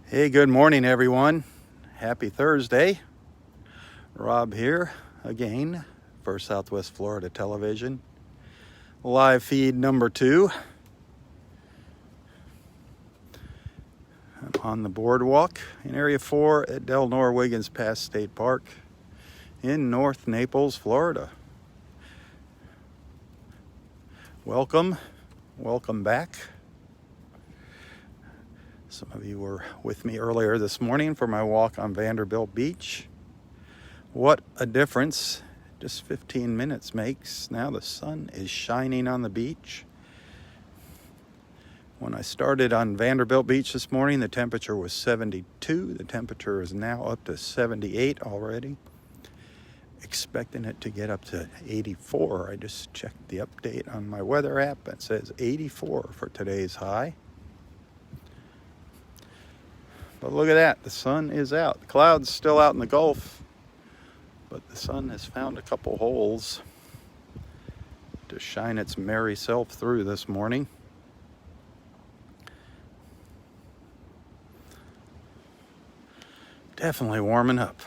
Hey, good morning, everyone. Happy Thursday. Rob here again for Southwest Florida Television. Live feed number 2. I'm on the boardwalk in Area 4 at Delnor-Wiggins Pass State Park in North Naples, Florida. Welcome back. Some of you were with me earlier this morning for my walk on Vanderbilt Beach. What a difference just 15 minutes makes. Now the sun is shining on the beach. When I started on Vanderbilt Beach this morning, the temperature was 72. The temperature is now up to 78 already. Expecting it to get up to 84. I just checked the update on my weather app. It says 84 for today's high. But look at that, the sun is out. The cloud's still out in the Gulf, but the sun has found a couple holes to shine its merry self through this morning. Definitely warming up.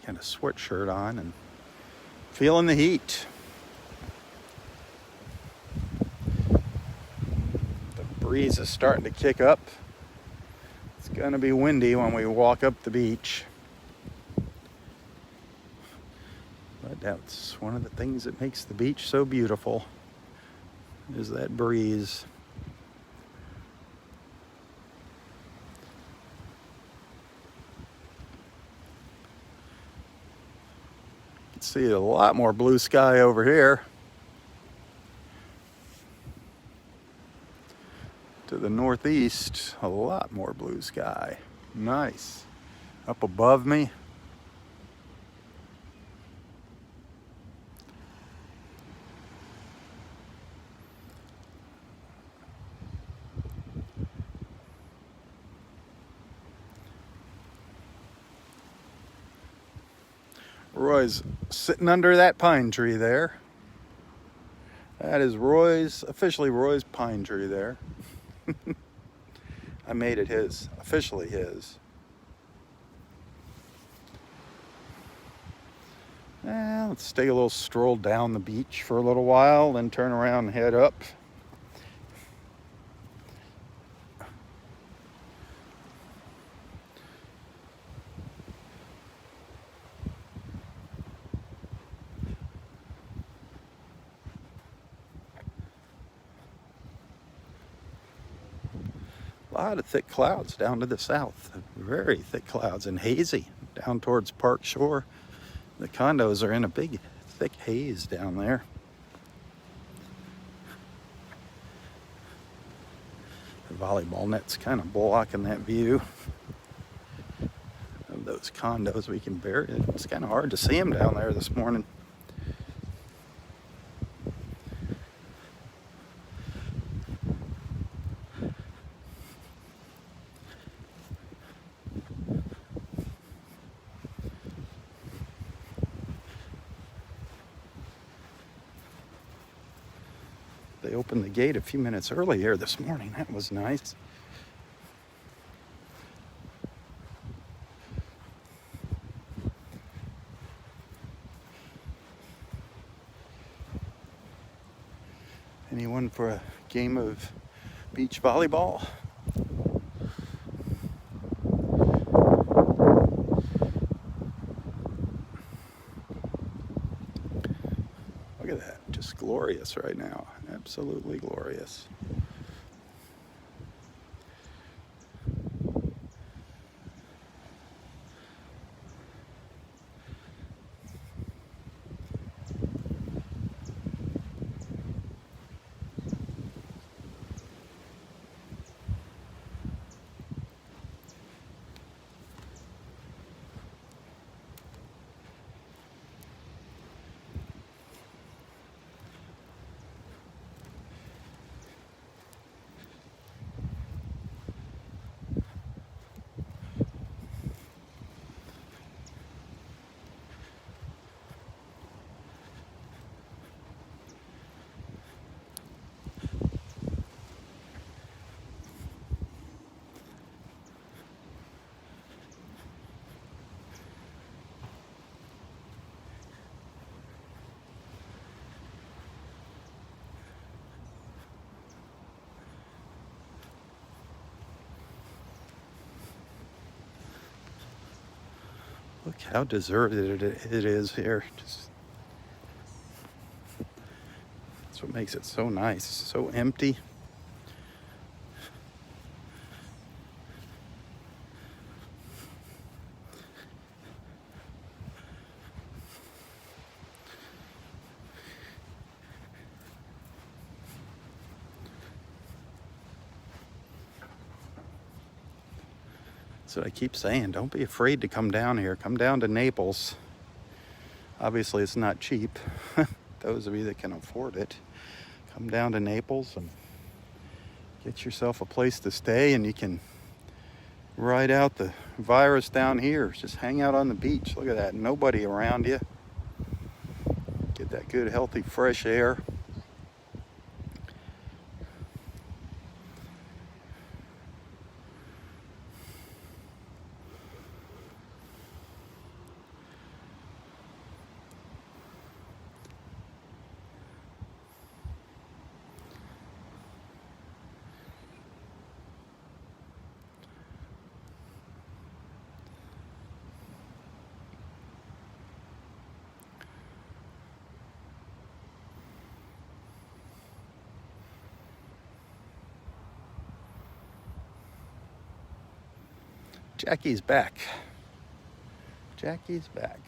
Got a sweatshirt on and feeling the heat. The breeze is starting to kick up. It's going to be windy when we walk up the beach. But that's one of the things that makes the beach so beautiful, is that breeze. You can see a lot more blue sky over here. To the northeast, a lot more blue sky. Nice. Up above me, Roy's sitting under that pine tree there. That is officially Roy's pine tree there. I made it his, officially his. Let's take a little stroll down the beach for a little while, then turn around and head up. A lot of thick clouds down to the south. Very thick clouds and hazy down towards Park Shore. The condos are in a big, thick haze down there. The volleyball net's kind of blocking that view of those condos. It's kind of hard to see them down there this morning. They opened the gate a few minutes earlier this morning. That was nice. Anyone for a game of beach volleyball? Look at that, just glorious right now. Absolutely glorious. Look how deserted it is here. That's what makes it so nice. So empty. That's what I keep saying. Don't be afraid to come down here. Come down to Naples. Obviously, it's not cheap. Those of you that can afford it, come down to Naples and get yourself a place to stay, and you can ride out the virus down here. Just hang out on the beach. Look at that. Nobody around you. Get that good, healthy, fresh air. Jackie's back. Jackie's back.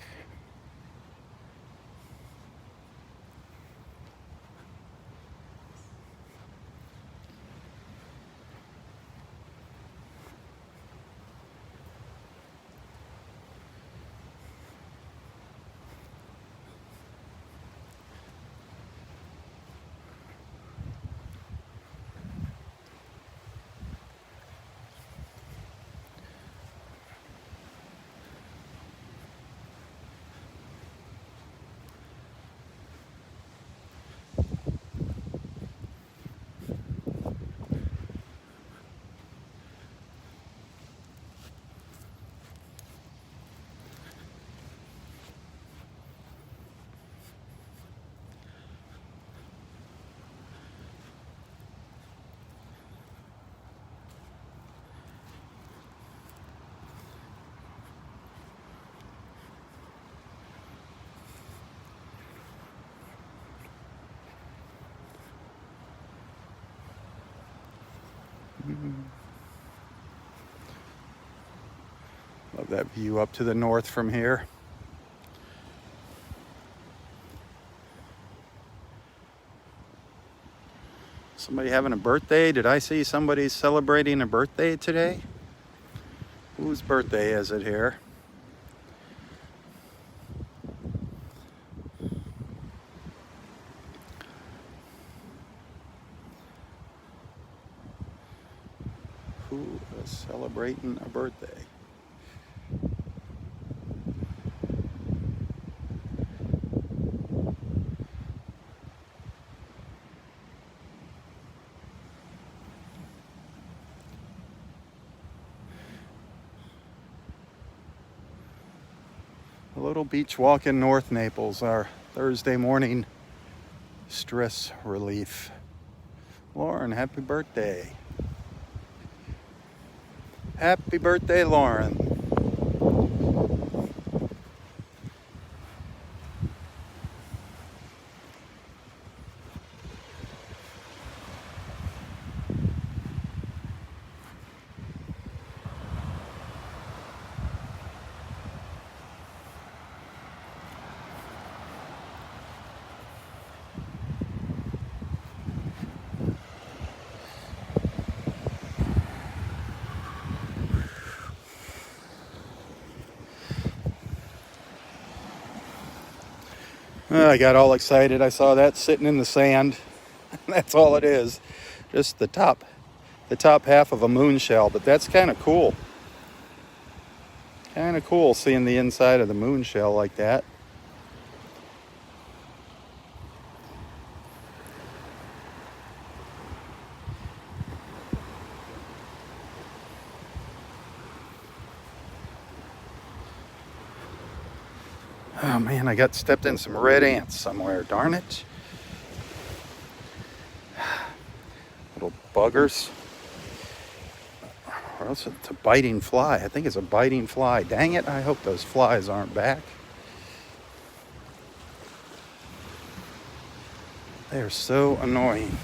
Love that view up to the north from here. Somebody having a birthday? Did I see somebody celebrating a birthday today? Whose birthday is it here? Who is celebrating a birthday? A little beach walk in North Naples, our Thursday morning stress relief. Lauren, happy birthday. Happy birthday, Lauren. I got all excited. I saw that sitting in the sand. That's all it is. Just the top half of a moon shell, but that's kind of cool. Kind of cool seeing the inside of the moon shell like that. Oh man, I got stepped in some red ants somewhere, darn it. Little buggers. Or else it's a biting fly. I think it's a biting fly. Dang it, I hope those flies aren't back. They are so annoying.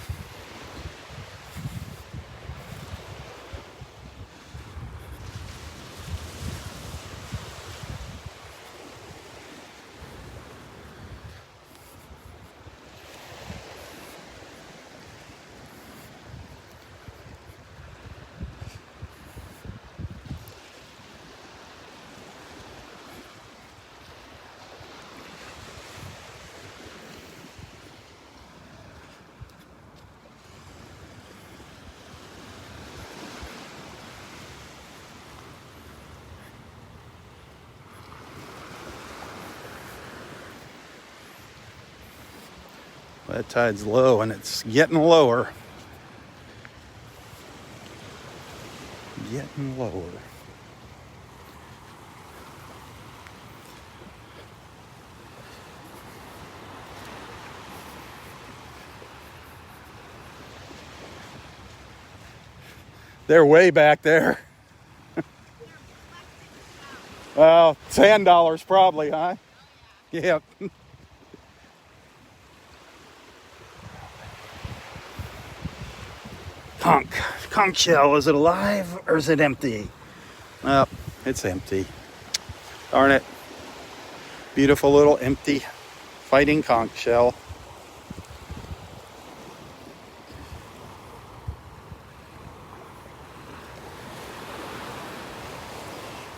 That tide's low and it's getting lower. Getting lower. They're way back there. Well, $10 probably, huh? Yep. Conch shell, is it alive or is it empty? Oh, it's empty. Darn it. Beautiful little empty fighting conch shell.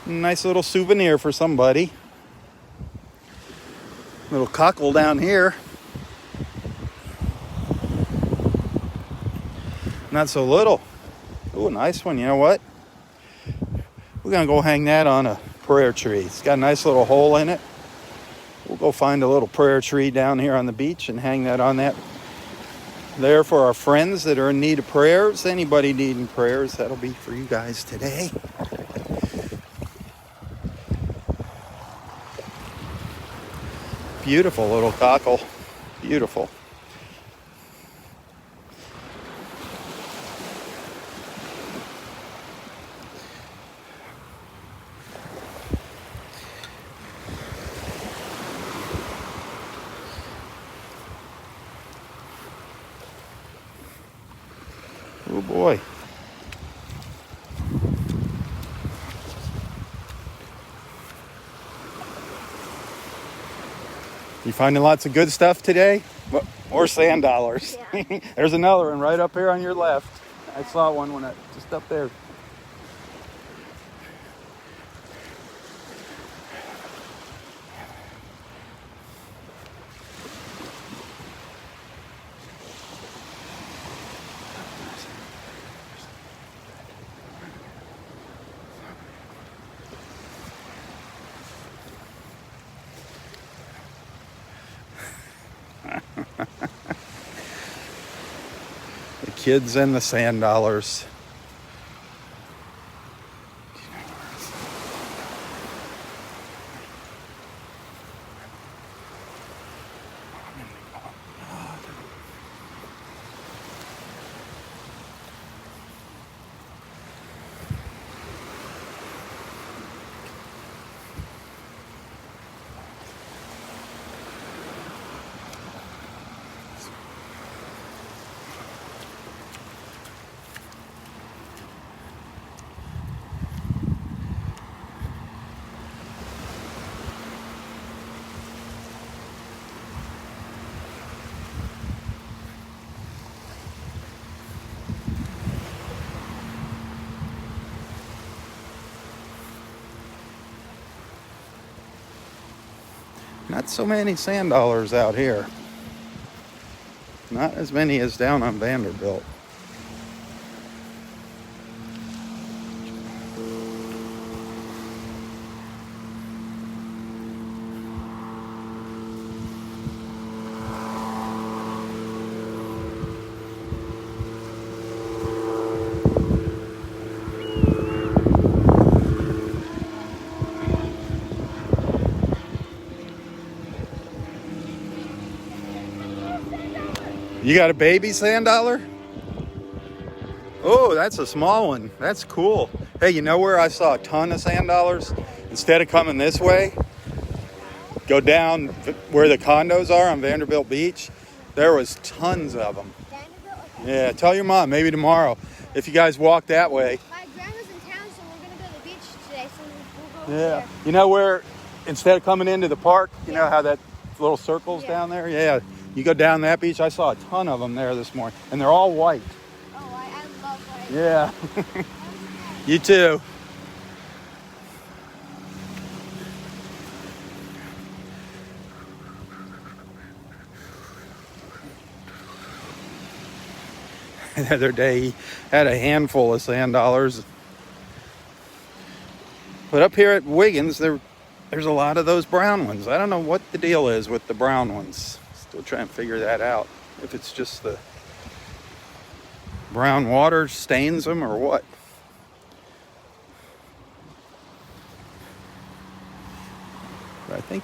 Nice little souvenir for somebody. Little cockle down here. Not so little. Ooh, a nice one. You know what? We're going to go hang that on a prayer tree. It's got a nice little hole in it. We'll go find a little prayer tree down here on the beach and hang that on that there for our friends that are in need of prayers. Anybody needing prayers, that'll be for you guys today. Beautiful little cockle. Beautiful. Oh boy. You finding lots of good stuff today? Or sand dollars? Yeah. There's another one right up here on your left. I saw one when just up there. The kids and the sand dollars. Not so many sand dollars out here. Not as many as down on Vanderbilt. You got a baby sand dollar? Oh, that's a small one. That's cool. Hey, you know where I saw a ton of sand dollars? Instead of coming this way, go down where the condos are on Vanderbilt Beach. There was tons of them. Yeah, tell your mom, maybe tomorrow, if you guys walk that way. My grandma's in town, so we're going to go to the beach today, so we'll go over Yeah. there. You know where, instead of coming into the park, you know how that little circle's down there? Yeah. You go down that beach, I saw a ton of them there this morning, and they're all white. Oh, I love white. Yeah. You too. The other day he had a handful of sand dollars. But up here at Wiggins, there's a lot of those brown ones. I don't know what the deal is with the brown ones. Still trying to figure that out. If it's just the brown water stains them or what. But I think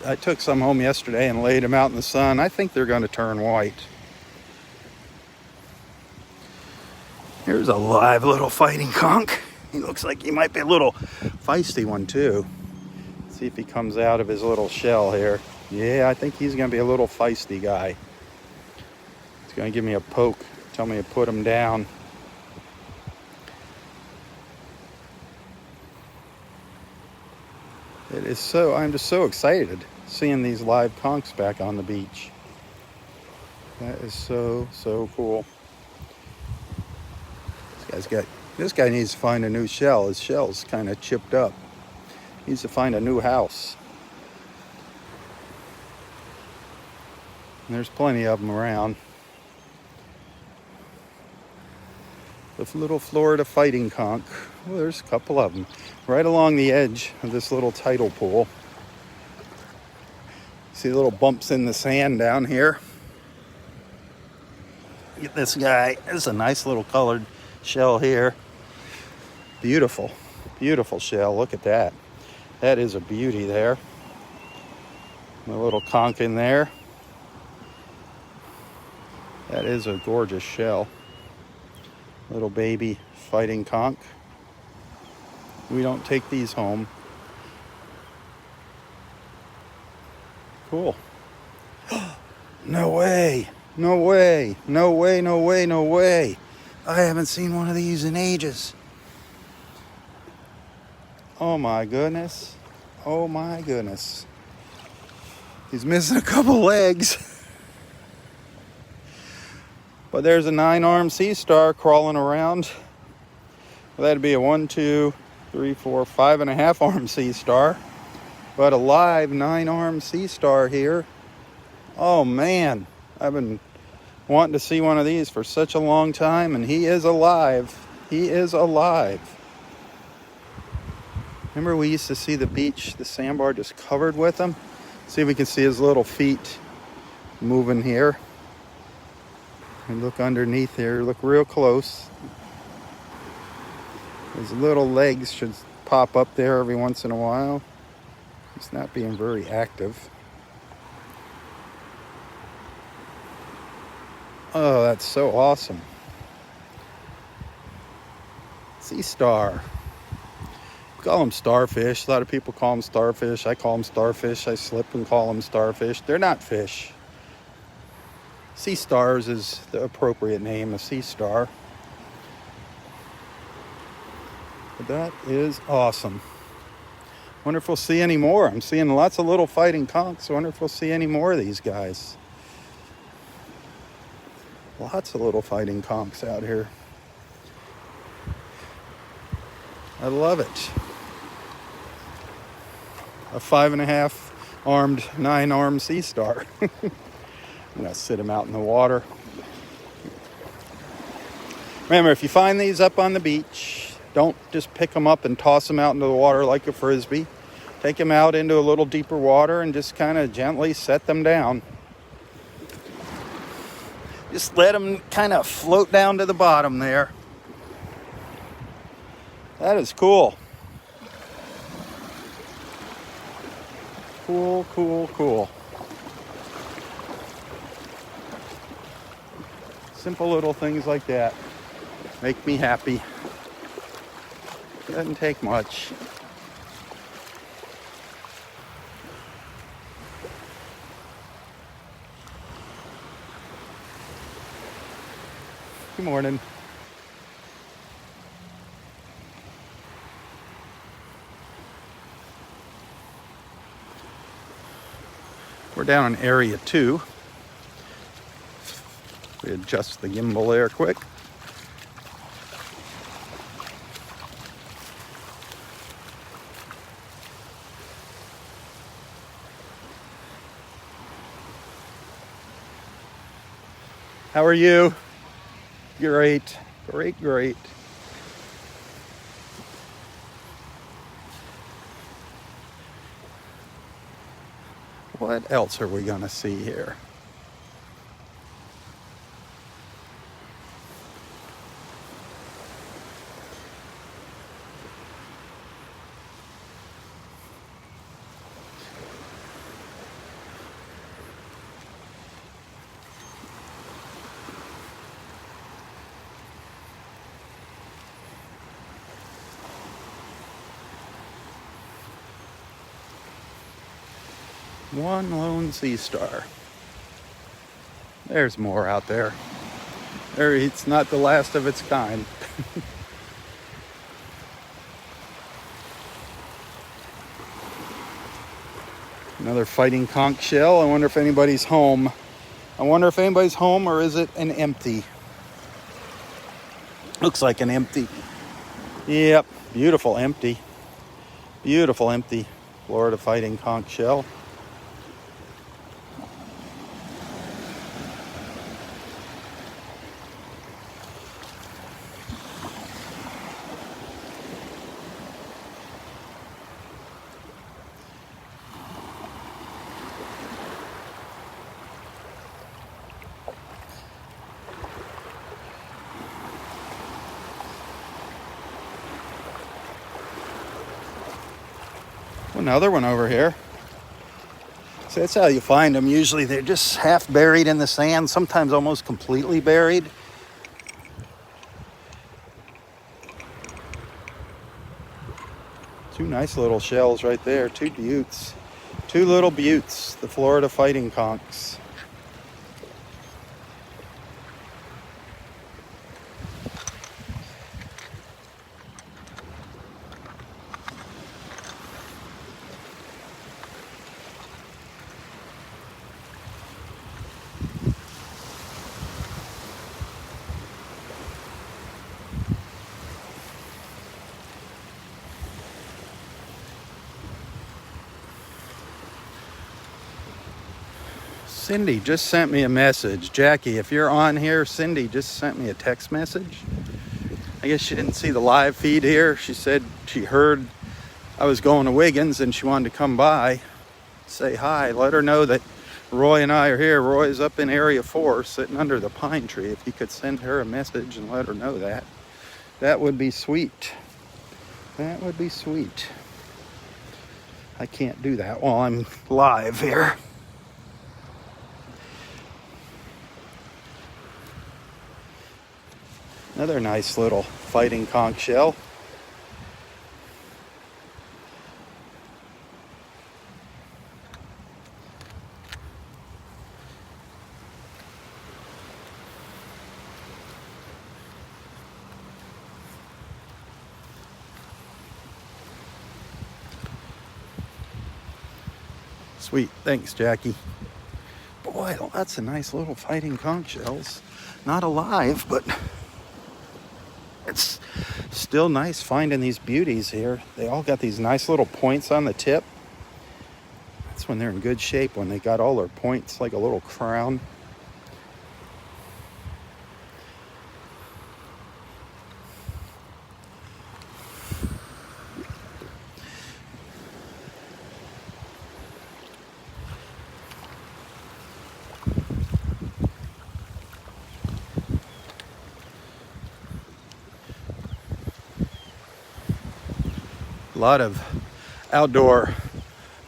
I took some home yesterday and laid them out in the sun. I think they're going to turn white. Here's a live little fighting conch. He looks like he might be a little feisty one too. See if he comes out of his little shell here. Yeah, I think he's going to be a little feisty guy. He's going to give me a poke, tell me to put him down. I'm just so excited seeing these live conchs back on the beach. That is so cool. This guy needs to find a new shell. His shell's kind of chipped up. He needs to find a new house. And there's plenty of them around. The little Florida fighting conch. Well, there's a couple of them right along the edge of this little tidal pool. See the little bumps in the sand down here? Get this guy. This is a nice little colored shell here. Beautiful shell. Look at that. That is a beauty there. A little conch in there. That is a gorgeous shell. Little baby fighting conch. We don't take these home. Cool. No way. I haven't seen one of these in ages. Oh my goodness. He's missing a couple legs. But there's a 9-armed sea star crawling around. Well, that'd be a 1, 2, 3, 4, 5.5 armed sea star. But a live 9-armed sea star here. Oh man, I've been wanting to see one of these for such a long time, and he is alive. Remember we used to see the beach, the sandbar just covered with them? See if we can see his little feet moving here. And look underneath here, look real close. His little legs should pop up there every once in a while. He's not being very active. Oh, that's so awesome. Sea star. We call them starfish. A lot of people call them starfish. I call them starfish. I slip and call them starfish. They're not fish. Sea stars is the appropriate name, a sea star. But that is awesome. Wonder if we'll see any more. I'm seeing lots of little fighting conchs. Wonder if we'll see any more of these guys. Lots of little fighting conchs out here. I love it. A 5.5 armed, 9-armed sea star. I'm going to sit him out in the water. Remember, if you find these up on the beach, don't just pick them up and toss them out into the water like a frisbee. Take them out into a little deeper water and just kind of gently set them down. Just let them kind of float down to the bottom there. That is cool. Cool. Simple little things like that make me happy. Doesn't take much. Good morning. We're down in area 2. We adjust the gimbal there quick. How are you? Great, great, great. What else are we gonna see here? One lone sea star. There's more out there. It's not the last of its kind. Another fighting conch shell. I wonder if anybody's home. Or is it an empty? Looks like an empty. Yep, beautiful empty. Beautiful empty Florida fighting conch shell. Another one over here. So that's how you find them. Usually they're just half buried in the sand, sometimes almost completely buried. Two nice little shells right there, two buttes. Two little buttes, the Florida fighting conchs. Cindy just sent me a message. Jackie, if you're on here, Cindy just sent me a text message. I guess she didn't see the live feed here. She said she heard I was going to Wiggins and she wanted to come by, say hi. Let her know that Roy and I are here. Roy's up in area 4 sitting under the pine tree. If you could send her a message and let her know that, that would be sweet. That would be sweet. I can't do that while I'm live here. Another nice little fighting conch shell. Sweet, thanks, Jackie. Boy, lots of nice little fighting conch shells. Not alive, but it's still nice finding these beauties here. They all got these nice little points on the tip. That's when they're in good shape, when they got all their points like a little crown. A lot of outdoor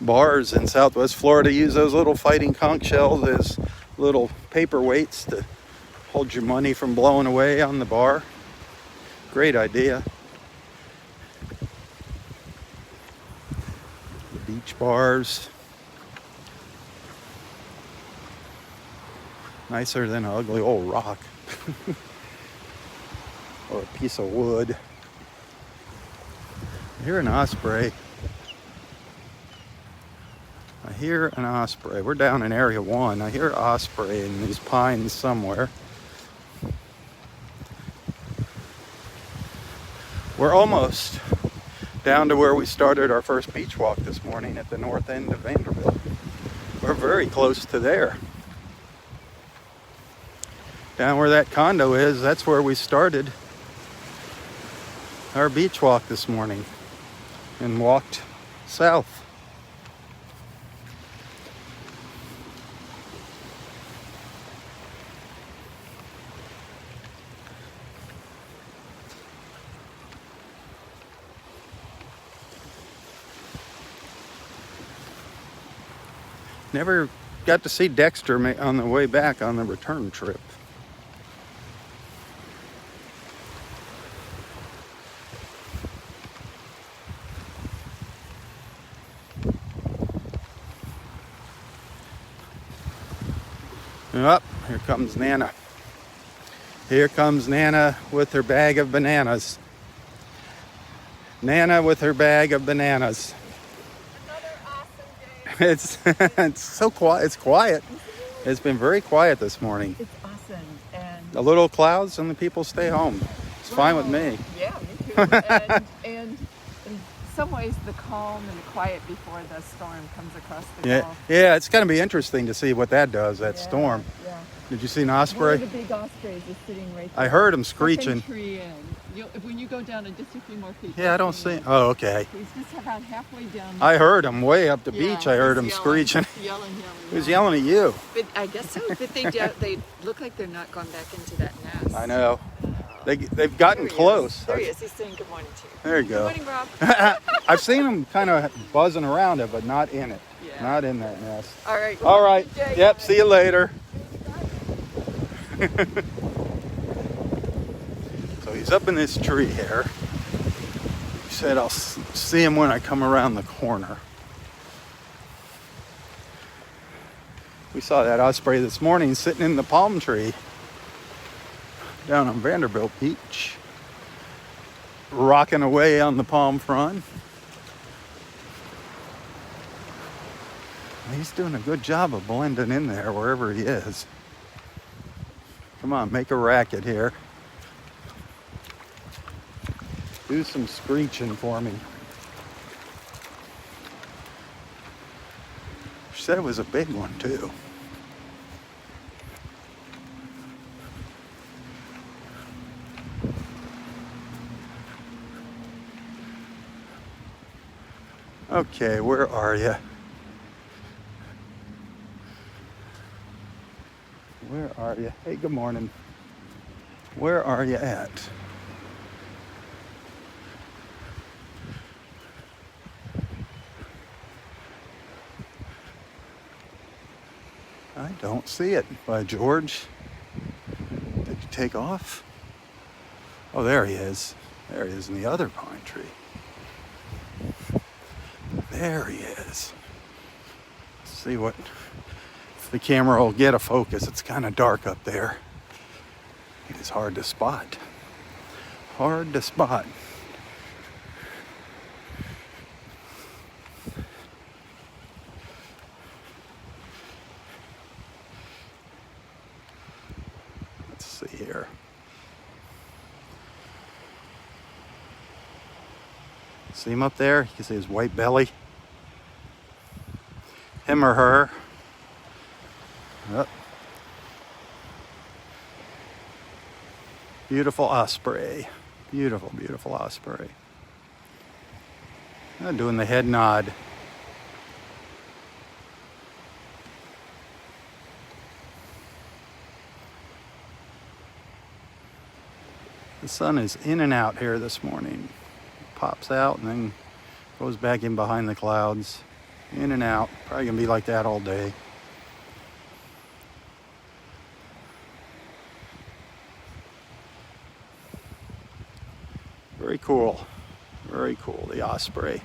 bars in Southwest Florida use those little fighting conch shells as little paperweights to hold your money from blowing away on the bar. Great idea. Beach bars. Nicer than an ugly old rock. Or a piece of wood. I hear an osprey. I hear an osprey. We're down in area 1. I hear an osprey in these pines somewhere. We're almost down to where we started our first beach walk this morning at the north end of Vanderbilt. We're very close to there. Down where that condo is, that's where we started our beach walk this morning and walked south. Never got to see Dexter on the way back on the return trip. Up, here comes Nana. Here comes Nana with her bag of bananas. Nana with her bag of bananas. Another awesome day. It's so quiet. It's quiet. It's been very quiet this morning. It's awesome. And A little clouds and the people stay home. It's fine with me. Yeah, me too. and in some ways, the calm and the quiet before the storm comes across the Gulf. Yeah, it's going to be interesting to see what that does, that storm. Yeah. Did you see an One osprey? of the big ospreys is sitting right there. I heard him Tuck screeching. and tree in. When you go down just a few more feet. Yeah, I don't see. Oh, okay. He's just about halfway down. I heard him way up the Yeah, beach. I heard him he's screeching. Yelling. He was yelling at you. But I guess so. But they look like they're not going back into that nest. I know. They've gotten There he close. is. There he is. He's saying good morning to you. There you go. Good morning, Rob. I've seen them kind of buzzing around it, but not in it. Yeah. Not in that nest. All right. All right. Good day, Yep. guys. See you later. So he's up in this tree here. He said I'll see him when I come around the corner. We saw that osprey this morning sitting in the palm tree down on Vanderbilt Beach, rocking away on the palm frond. He's doing a good job of blending in there wherever he is. Come on, make a racket here. Do some screeching for me. She said it was a big one too. Okay, where are you? Where are you? Hey, good morning. Where are you at? I don't see it. By George. Did you take off? Oh, there he is. There he is in the other pine tree. There he is. Let's see what, if the camera will get a focus. It's kind of dark up there. It is hard to spot. Hard to spot. Let's see here. See him up there? You can see his white belly. Him or her. Yep. Beautiful osprey. Beautiful, beautiful osprey. Doing the head nod. The sun is in and out here this morning. Pops out and then goes back in behind the clouds. In and out. Probably gonna be like that all day. Very cool. Very cool, the osprey.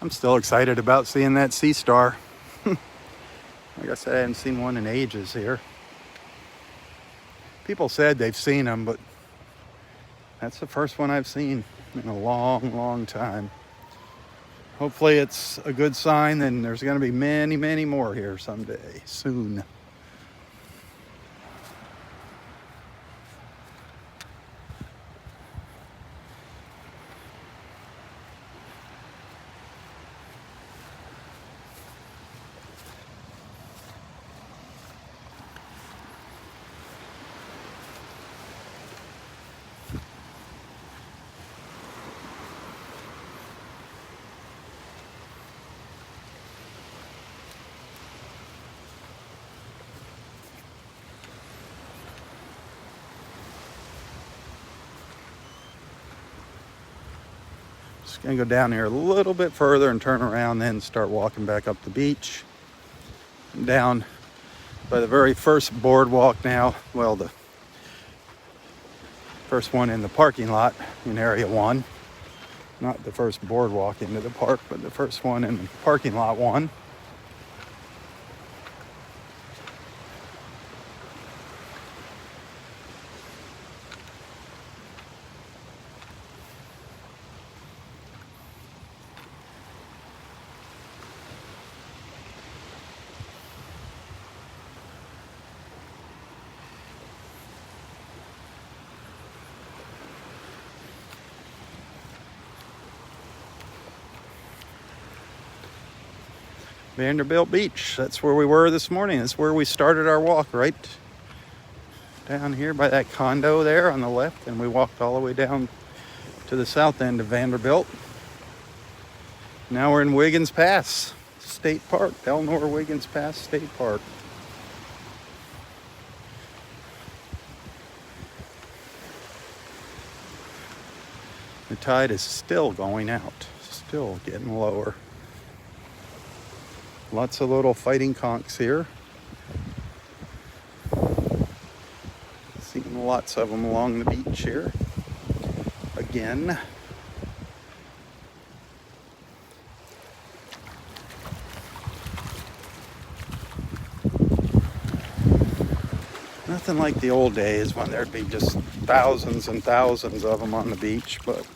I'm still excited about seeing that sea star. Like I said, I haven't seen one in ages here. People said they've seen them, but that's the first one I've seen in a long, long time. Hopefully it's a good sign, and there's going to be many, many more here someday, soon. Just gonna go down here a little bit further and turn around, then start walking back up the beach. I'm down by the very first boardwalk now. Well, the first one in the parking lot in Area 1. Not the first boardwalk into the park, but the first one in parking lot 1. Vanderbilt Beach, that's where we were this morning. That's where we started our walk, right down here by that condo there on the left, and we walked all the way down to the south end of Vanderbilt. Now we're in Wiggins Pass State Park, Delnor-Wiggins Pass State Park. The tide is still going out, still getting lower. Lots of little fighting conchs here. Seeing lots of them along the beach here. Again. Nothing like the old days when there'd be just thousands and thousands of them on the beach, but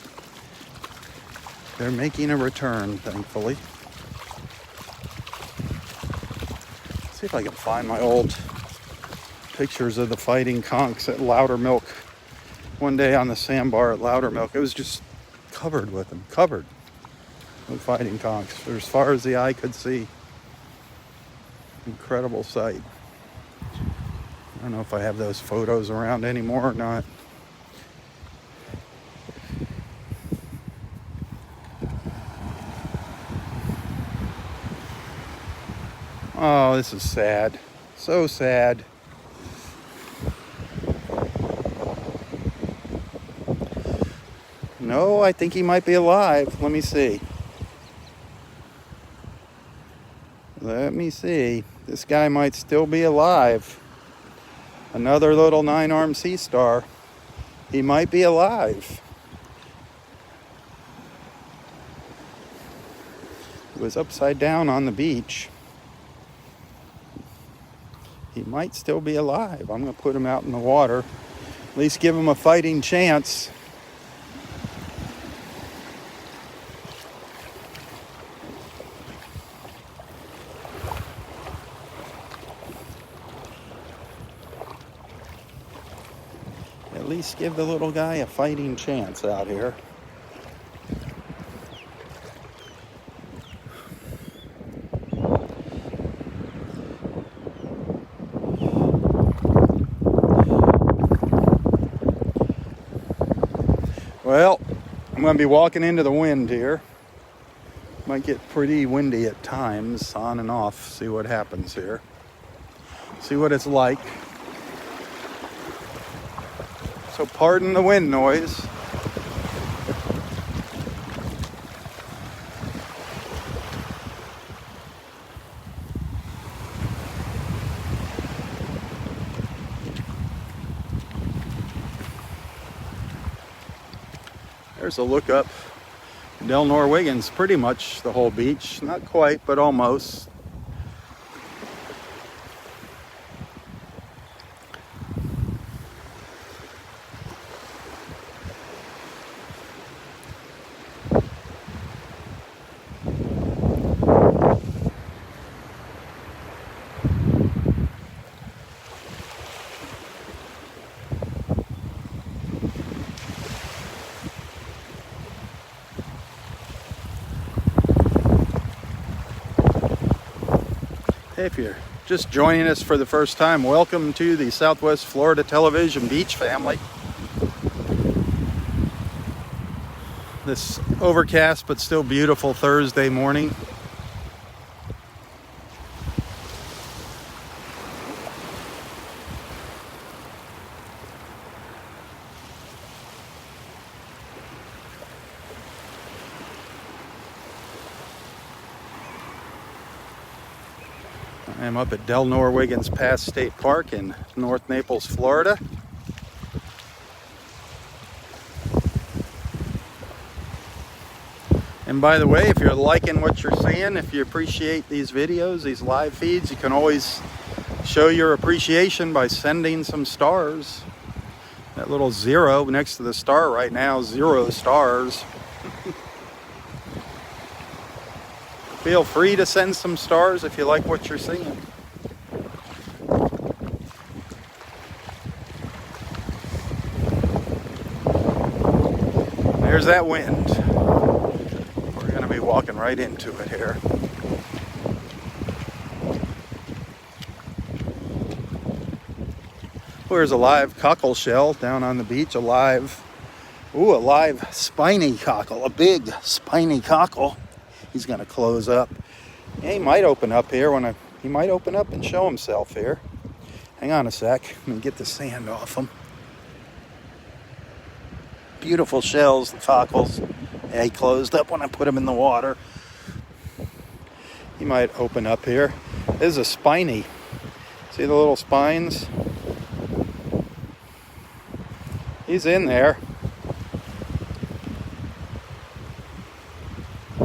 they're making a return, thankfully. See if I can find my old pictures of the fighting conchs at Loudermilk. One day on the sandbar at Loudermilk, it was just covered with them, covered with fighting conchs for as far as the eye could see. Incredible sight. I don't know if I have those photos around anymore or not. Oh, this is sad. So sad. No, I think he might be alive. Let me see. Let me see. This guy might still be alive. Another little 9-armed sea star. He might be alive. He was upside down on the beach. He might still be alive. I'm going to put him out in the water. At least give him a fighting chance. At least give the little guy a fighting chance out here. Well, I'm going to be walking into the wind here. Might get pretty windy at times, on and off. See what happens here. See what it's like. So pardon the wind noise. There's a look up Delnor-Wiggins, pretty much the whole beach. Not quite, but almost. If you're just joining us for the first time, welcome to the Southwest Florida Television Beach family. This overcast but still beautiful Thursday morning. I'm up at Delnor-Wiggins Pass State Park in North Naples, Florida. And by the way, if you're liking what you're seeing, if you appreciate these videos, these live feeds, you can always show your appreciation by sending some stars. That little 0 next to the star right now, 0 stars. Feel free to send some stars if you like what you're seeing. There's that wind. We're going to be walking right into it here. There's a live cockle shell down on the beach, a live spiny cockle, a big spiny cockle. He's going to close up. Yeah, he might open up here he might open up and show himself here. Hang on a sec. Let me get the sand off him. Beautiful shells, the cockles. Yeah, he closed up when I put him in the water. He might open up here. This is a spiny. See the little spines? He's in there.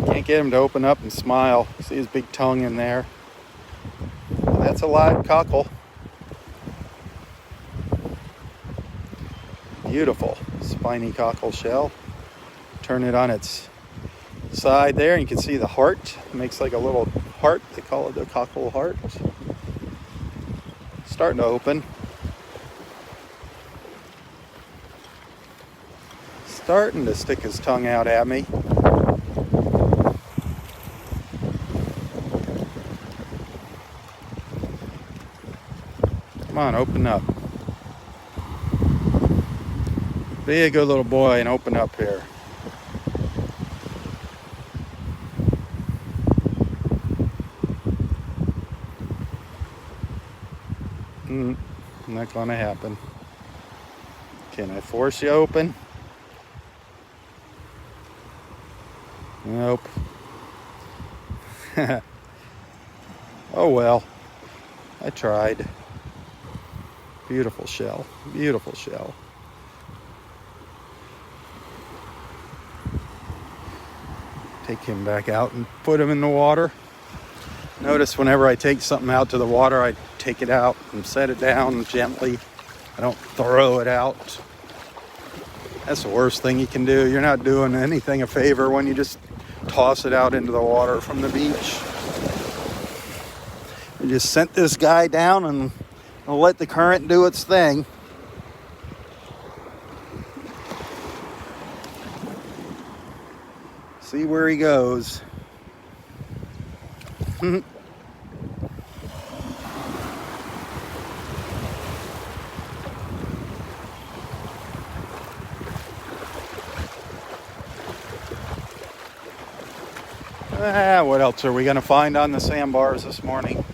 Can't get him to open up and smile. See his big tongue in there. That's a live cockle. Beautiful spiny cockle shell. Turn it on its side there and you can see the heart. It makes like a little heart. They call it the cockle heart. Starting to open. Starting to stick his tongue out at me. Come on, open up. Be a good little boy and open up here. Not gonna happen. Can I force you open? Nope. Oh well. I tried. Beautiful shell. Beautiful shell. Take him back out and put him in the water. Notice whenever I take something out to the water, I take it out and set it down gently. I don't throw it out. That's the worst thing you can do. You're not doing anything a favor when you just toss it out into the water from the beach. We just sent this guy down and I'll let the current do its thing. See where he goes. What else are we going to find on the sandbars this morning?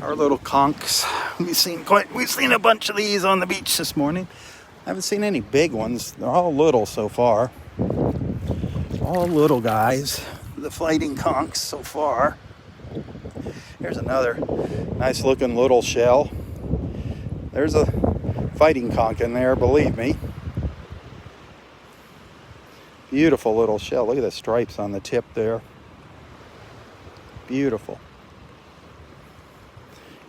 Our little conchs. We've seen a bunch of these on the beach this morning. haven't seen any big ones. They're all little so far. All little guys. The fighting conchs so far. Here's another nice looking little shell. There's a fighting conch in there, believe me. Beautiful little shell. Look at the stripes on the tip there. Beautiful.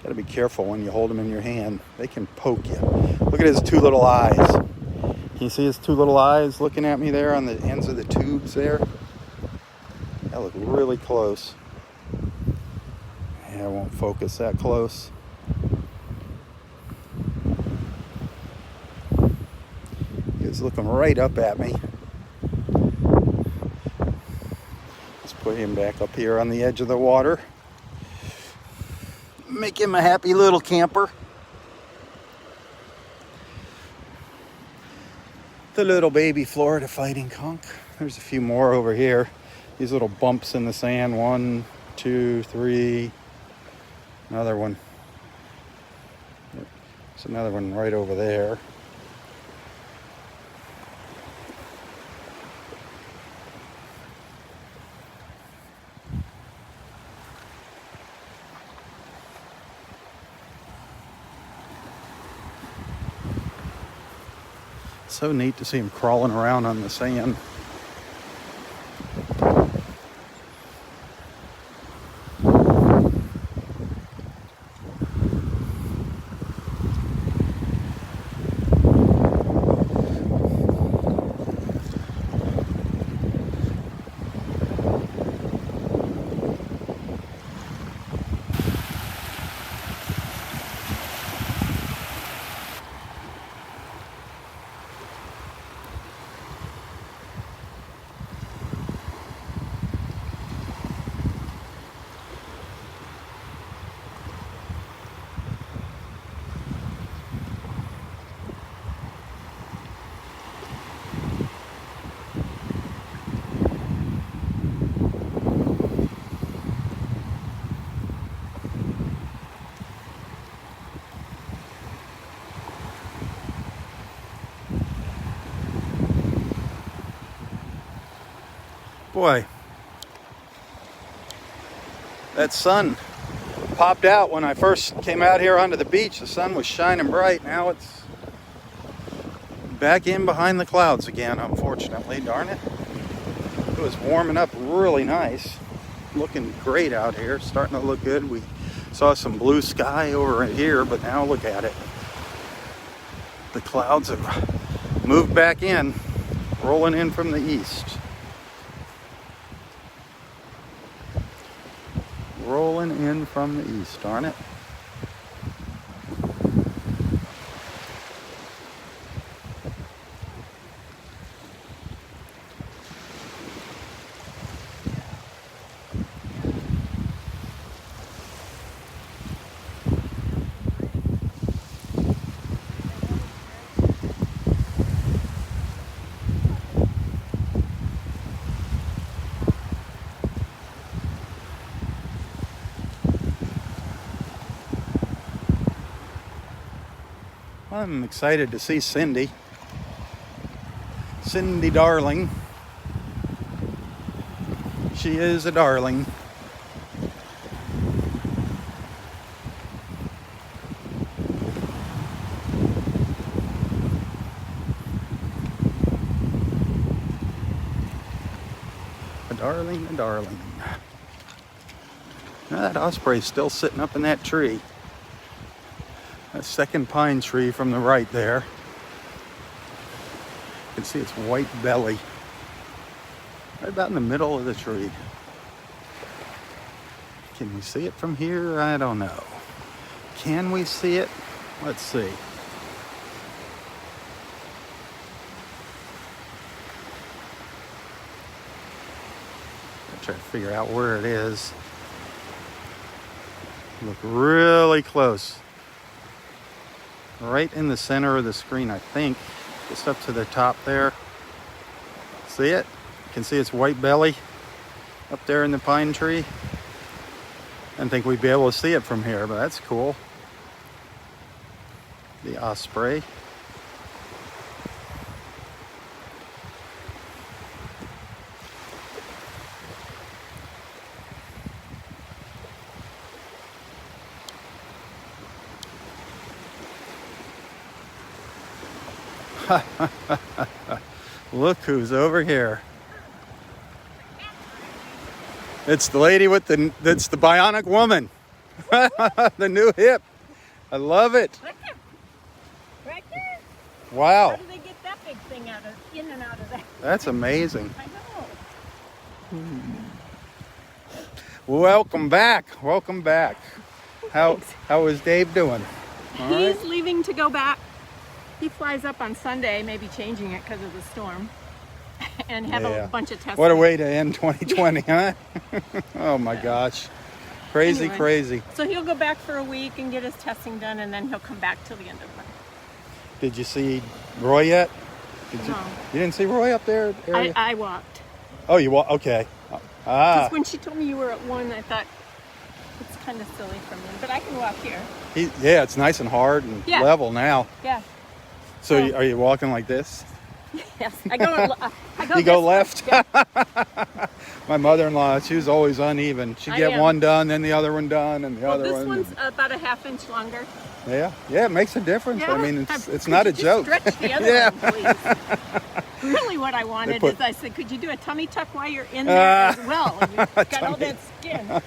Got to be careful when you hold them in your hand. They can poke you. Look at his two little eyes. Can you see his two little eyes looking at me there on the ends of the tubes there? That look really close. Yeah, I won't focus that close. He was looking right up at me. Let's put him back up here on the edge of the water. Make him a happy little camper. The little baby Florida fighting conch. There's a few more over here. These little bumps in the sand. 1, 2, 3. Another one. There's another one right over there. So neat to see him crawling around on the sand. Boy, that sun popped out when I first came out here onto the beach. The sun was shining bright. Now it's back in behind the clouds again, unfortunately. Darn it. It was warming up really nice. Looking great out here. Starting to look good. We saw some blue sky over here, but now look at it. The clouds have moved back in, rolling in from the east. Rolling in from the east, darn it. I'm excited to see Cindy. Cindy darling. She is a darling. A darling, a darling. Now that osprey's still sitting up in that tree. That second pine tree from the right there. You can see its white belly right about in the middle of the tree. Can we see it from here? I don't know. Can we see it? Let's see. I'll try to figure out where it is. Look really close. Right in the center of the screen, I think. Just up to the top there. See it? You can see its white belly up there in the pine tree. I didn't think we'd be able to see it from here, but that's cool. The osprey. Look who's over here. It's the lady with that's the bionic woman. The new hip. I love it. Right there. Right there. Wow. How do they get that big thing in and out of that? That's amazing. I know. Welcome back. Welcome back. How is Dave doing? All He's right. leaving to go back. He flies up on Sunday, maybe changing it because of the storm, and have Yeah. a bunch of tests. What a way to end 2020, huh? Oh my gosh. Crazy, Anyway. crazy. So he'll go back for a week and get his testing done, and then he'll come back till the end of the month. Did you see Roy yet? Did you? No. You didn't see Roy up there? Area? I walked. Oh, you walk? Okay. Ah. Because when she told me you were at 1, I thought it's kind of silly from me, but I can walk here. Yeah, it's nice and hard and Yeah. level now. Yeah. So Oh. are you walking like this? Yes. I go. You go this left? way. Yeah. My mother-in-law, she was always uneven. She'd I get am. one done, then the other one done, and the Well, other this one. one's about a half inch longer. Yeah, it makes a difference. Yeah. I mean, it's Could not a you just joke. Stretch the other Yeah. one, please. Really, what I wanted put- is I said, could you do a tummy tuck while you're in there as well? And you've got all that skin.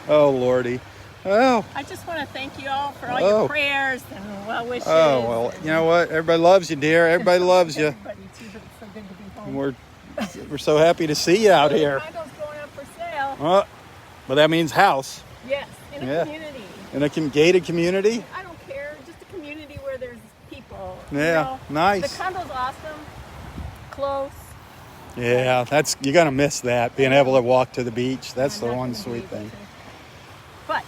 Oh, Lordy. Oh, I just want to thank you all for all Oh. your prayers and well wishes. oh, well, and you know what? Everybody loves you, dear. Everybody loves you. everybody too, but it's so good to be home. We're so happy to see you out here. Condo's going up for sale. But that means house Yes, in a Yeah. community. in a gated community. I don't care, just a community where there's people. Yeah, nice. The condo's awesome, close. Yeah, you're gonna miss that, being able to walk to the beach. That's I'm the not one gonna be sweet able thing. to. But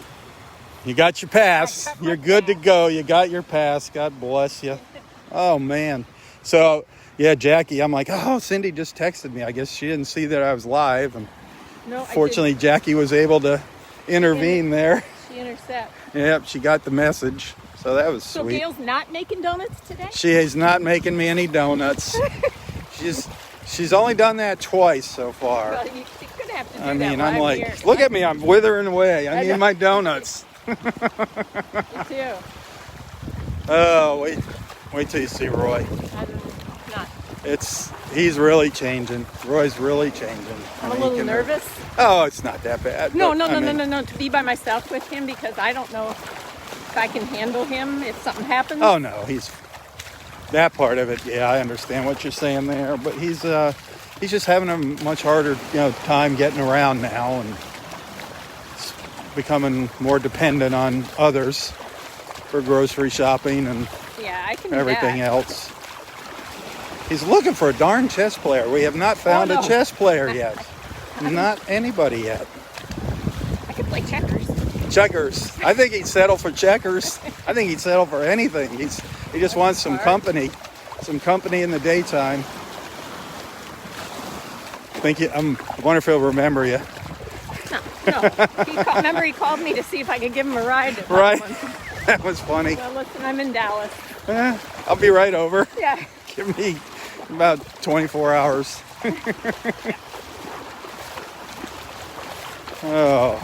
You got your pass. I got my You're good to pass. go. You got your pass. God bless you. Oh man. So yeah, Jackie, I'm like, oh, Cindy just texted me. I guess she didn't see that I was live, and no, fortunately, Jackie was able to intervene there. she intercepts. Yep, she got the message. So that was So sweet. Gail's not making donuts today? She is not making me any donuts. She's only done that twice so far. Well, you could have to do I mean, that I'm while like, here. look at me, I'm withering away. I I need know. my donuts. Me too. Oh, wait till you see Roy. I'm not. He's really changing. Roy's really changing. I'm I a mean, little he can- nervous. Oh, it's not that bad. No, but, I mean- no. To be by myself with him because I don't know if I can handle him if something happens. Oh no, he's that part of it. Yeah, I understand what you're saying there, but he's just having a much harder, time getting around now, and he's becoming more dependent on others for grocery shopping and Yeah, I can do everything that. else. He's looking for a darn chess player. We have not found no. a chess player yet. Not anybody yet. I could play checkers. Checkers. I think he'd settle for checkers. I think he'd settle for anything. He just wants some company in the daytime. I wonder if he'll remember you. No. Remember he called me to see if I could give him a ride. at Right. one. That was funny. Well, listen, I'm in Dallas. I'll be right over. Yeah. Give me about 24 hours. Oh.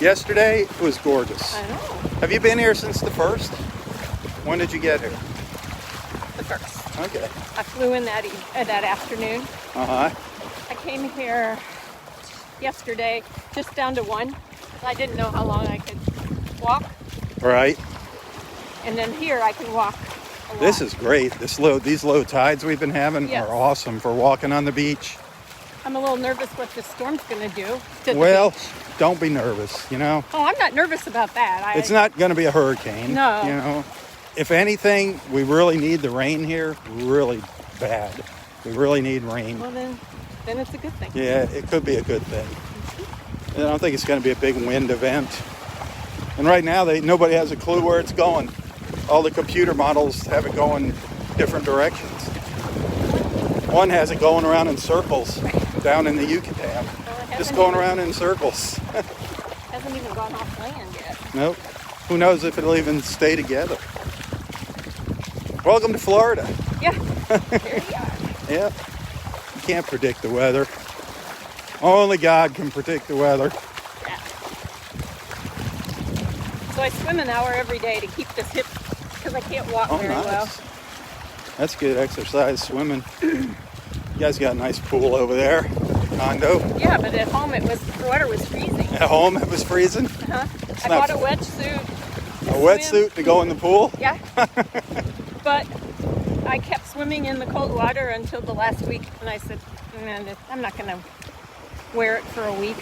Yesterday it was gorgeous. I know. Have you been here since the 1st? When did you get here? The first. Okay. I flew in that afternoon. Uh-huh. I came here yesterday just down to 1. I didn't know how long I could walk. Right. And then here I can walk a lot. This is great. These low tides we've been having Yes. are awesome for walking on the beach. I'm a little nervous what this storm's going to do to the Well, beach. don't be nervous, Oh, I'm not nervous about that. It's not going to be a hurricane. No. If anything, we really need the rain here really bad. We really need rain. Well, then it's a good thing. Yeah, it could be a good thing. I don't think it's going to be a big wind event. And right now, nobody has a clue where it's going. All the computer models have it going different directions. One has it going around in circles down in the Yucatan. Well, it Just hasn't going even- around in circles. Hasn't even gone off land yet. Nope. Who knows if it'll even stay together. Welcome to Florida. Yeah. Here we are. Yep. You can't predict the weather. Only God can predict the weather. Yeah. So I swim an hour every day to keep this hip, because I can't walk Oh, very nice. well. That's good exercise, swimming. You guys got a nice pool over there, condo. Yeah, but at home the water was freezing. At home it was freezing. I not- bought a wetsuit. A wetsuit to go in the pool? Yeah. But I kept swimming in the cold water until the last week, and I said, man, I'm not going to wear it for a week.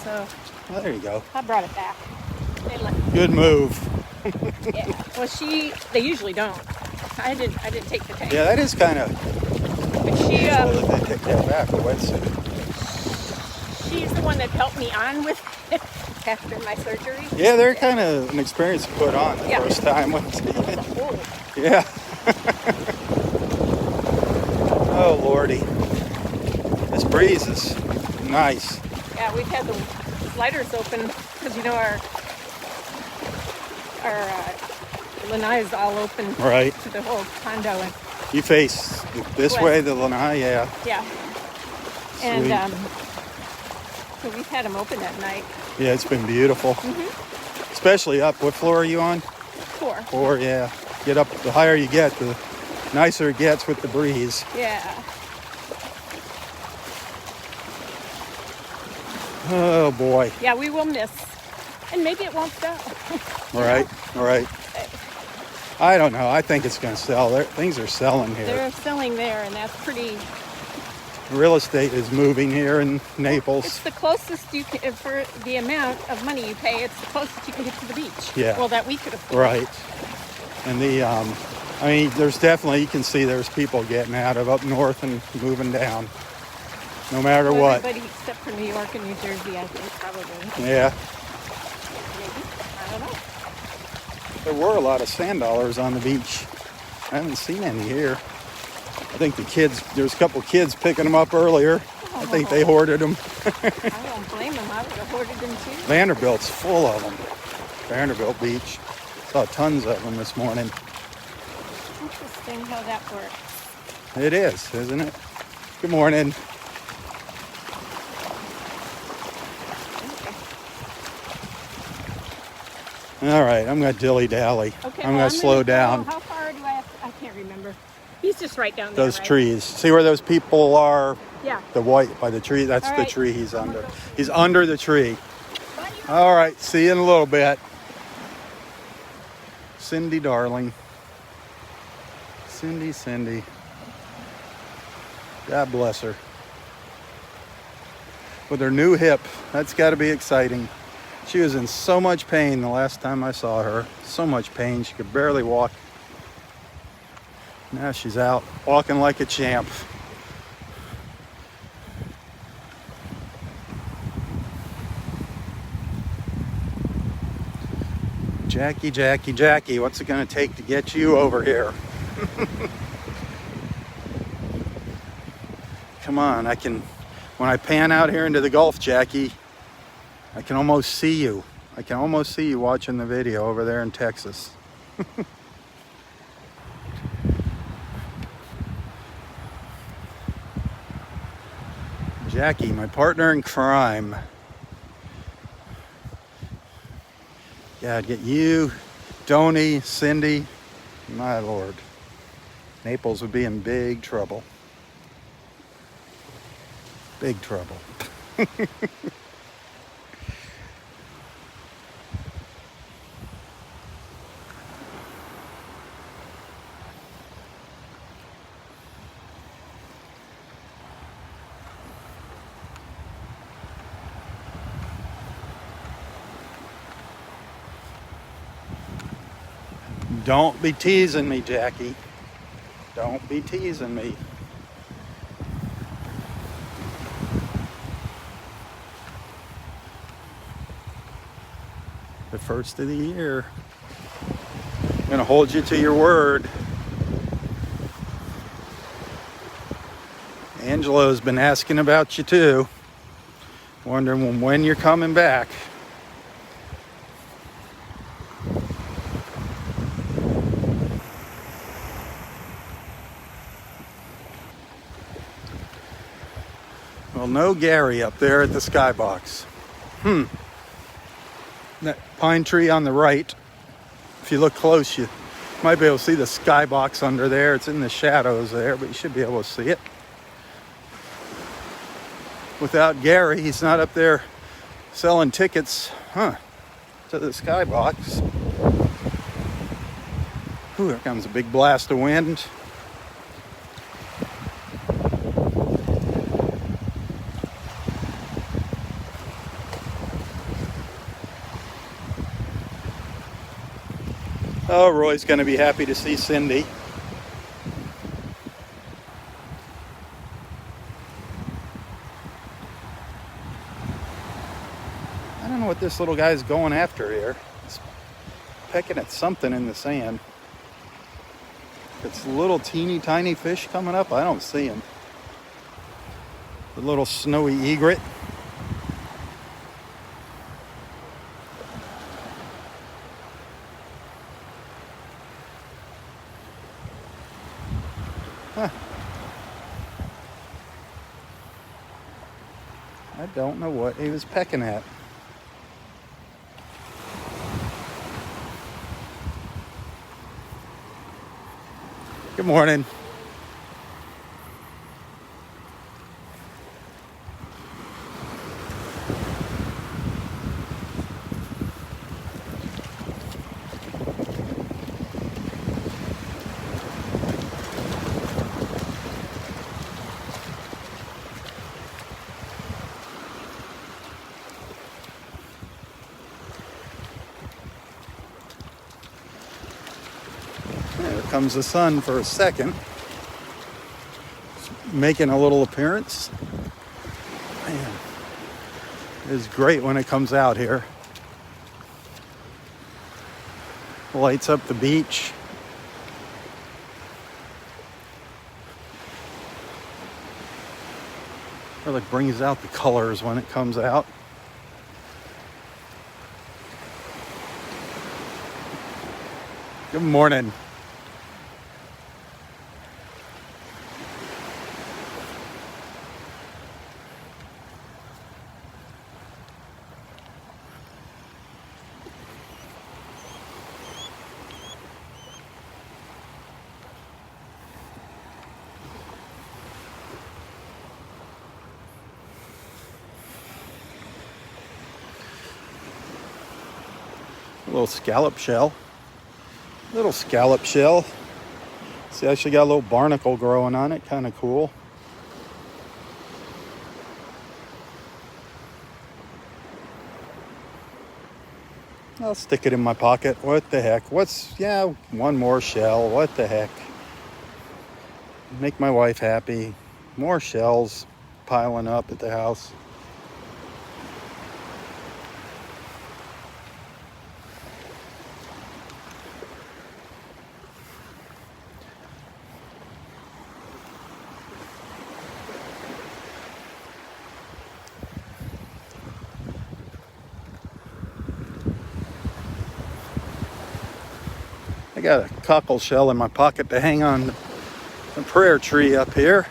So Well, there you go. I brought it back. They let Good move. Yeah. Well, they usually don't. I didn't take the tank. Yeah, that is kind of But she, unusual that they take that back, a wetsuit. she's the one that helped me on with it after my surgery. Yeah, they're kind of an experience to put on the Yeah. first time. Oh, Yeah. Oh, Lordy. This breeze is nice. yeah, we've had the sliders open because our lanai is all open Right. to the whole condo, and You face this West. way, the lanai, yeah. yeah, Sweet. and so we've had them open at night. Yeah, it's been beautiful. Mm-hmm. Especially up. What floor are you on? 4. 4, yeah. Get up, the higher you get, the nicer it gets with the breeze. Yeah. Oh, boy. Yeah, we will miss, and maybe it won't sell. All right, all right. I don't know. I think it's going to sell. Things are selling here. They're selling there, and that's pretty. Real estate is moving here in It's Naples. the closest you can, for the amount of money you pay. It's the closest you can get to the beach. Yeah. Well, that we could afford. Right. And I mean, there's definitely, you can see there's people getting out of up north and moving down. No matter Well, what. everybody except for New York and New Jersey, I think, probably. Yeah. Maybe. I don't know. There were a lot of sand dollars on the beach. I haven't seen any here. I think there's a couple kids picking them up earlier. I think they hoarded them. I don't blame them. I would have hoarded them too. Vanderbilt's full of them. Vanderbilt Beach. Saw tons of them this morning. Interesting how that works. It is, isn't it? Good morning. All right, I'm going to dilly-dally. Okay, I'm going to slow down. How far do I have to, I can't remember. He's just right down there. Those right? trees. See where those people are? Yeah. The white by the tree. That's All the right. tree he's I'm under. gonna go. He's under the tree. Bye. All right, see you in a little bit. Cindy, darling. Cindy. God bless her. With her new hip, that's got to be exciting. She was in so much pain the last time I saw her. So much pain, she could barely walk. Now she's out, walking like a champ. Jackie, what's it going to take to get you over here? Come on, when I pan out here into the Gulf, Jackie, I can almost see you. I can almost see you watching the video over there in Texas. Jackie, my partner in crime. Yeah, I'd get you, Donnie, Cindy. My Lord. Naples would be in big trouble. Big trouble. Don't be teasing me, Jackie. Don't be teasing me. The first of the year. I'm gonna hold you to your word. Angelo's been asking about you too. Wondering when you're coming back. Well, no Gary up there at the skybox. That pine tree on the right, if you look close, you Might be able to see the skybox under there. It's in the shadows there, but you should be able to see it. Without Gary, he's not up there selling tickets, to the skybox. Ooh, there comes a big blast of wind. Oh, Roy's going to be happy to see Cindy. I don't know what this little guy's going after here. He's pecking at something in the sand. It's little teeny tiny fish coming up. I don't see him. The little snowy egret. I don't know what he was pecking at. Good morning. There comes the sun for a second. Making a little appearance. Man, it is great when it comes out here. Lights up the beach. Really brings out the colors when it comes out. Good morning. A little scallop shell. Little scallop shell. See, I actually got a little barnacle growing on it. Kind of cool. I'll stick it in my pocket. What the heck? One more shell. What the heck? Make my wife happy. More shells piling up at the house. I got a cockle shell in my pocket to hang on the prayer tree up here.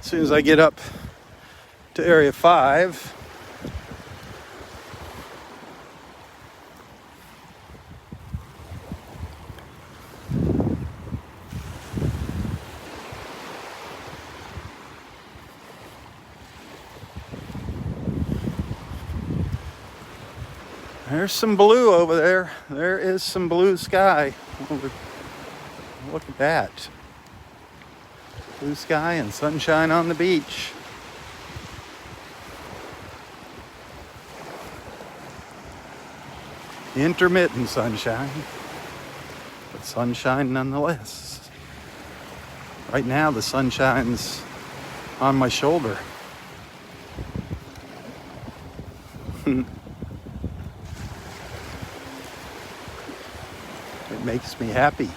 As soon as I get up to Area 5. There's some blue over there. There is some blue sky. Look at that. Blue sky and sunshine on the beach. Intermittent sunshine, but sunshine nonetheless. Right now the sunshine's on my shoulder. It makes me happy.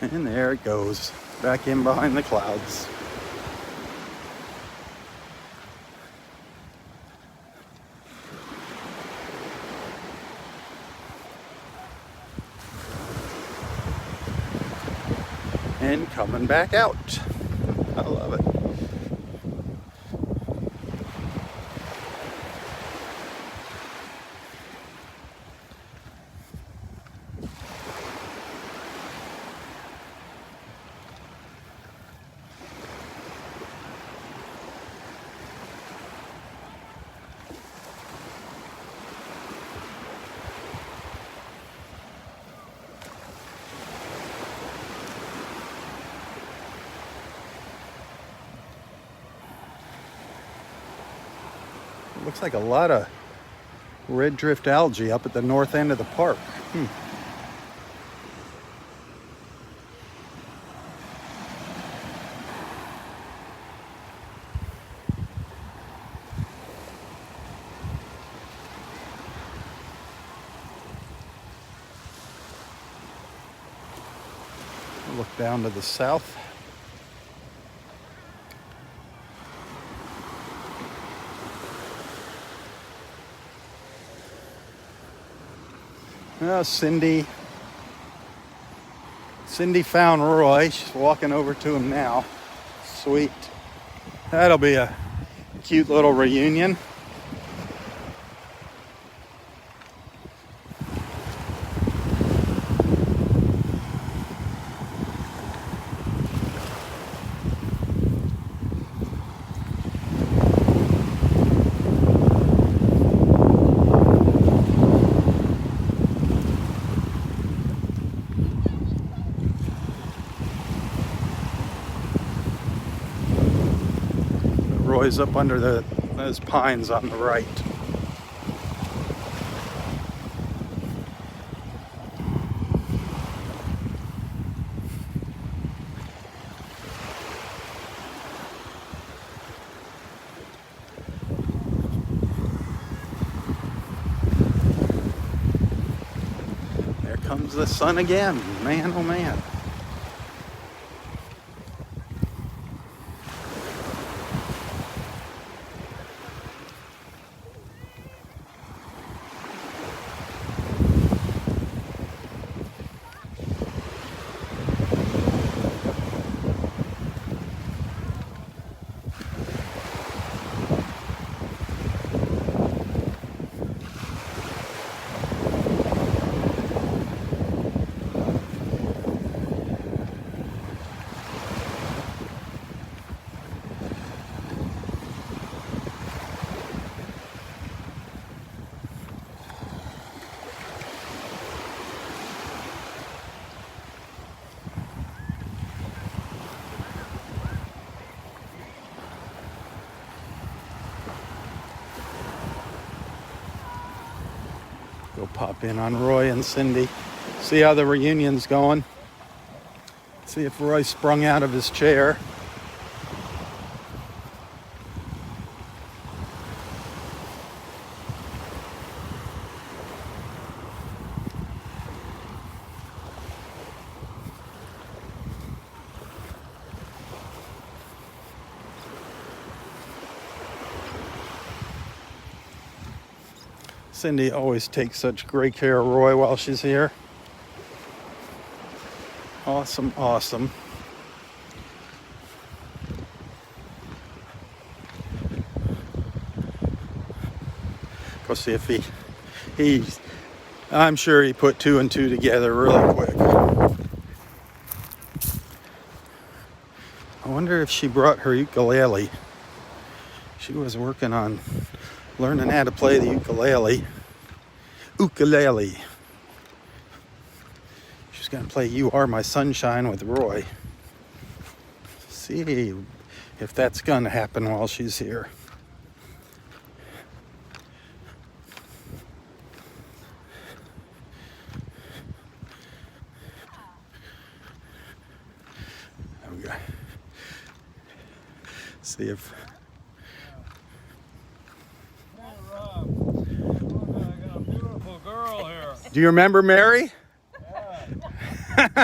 And there it goes, back in behind the clouds. And coming back out. I love it. Looks like a lot of red drift algae up at the north end of the park. Look down to the south. Oh, Cindy found Roy. She's walking over to him now. Sweet. That'll be a cute little reunion. Roy's up under those pines on the right. There comes the sun again. Man, oh man. Go pop in on Roy and Cindy. See how the reunion's going. See if Roy sprung out of his chair. Cindy always takes such great care of Roy while she's here. Awesome, awesome. Go see if I'm sure he put two and two together really quick. I wonder if she brought her ukulele. She was working on learning how to play the ukulele. She's going to play You Are My Sunshine with Roy. See if that's going to happen while she's here. Okay. See if... Robb, I got a beautiful girl here. Do you remember Mary? Yeah.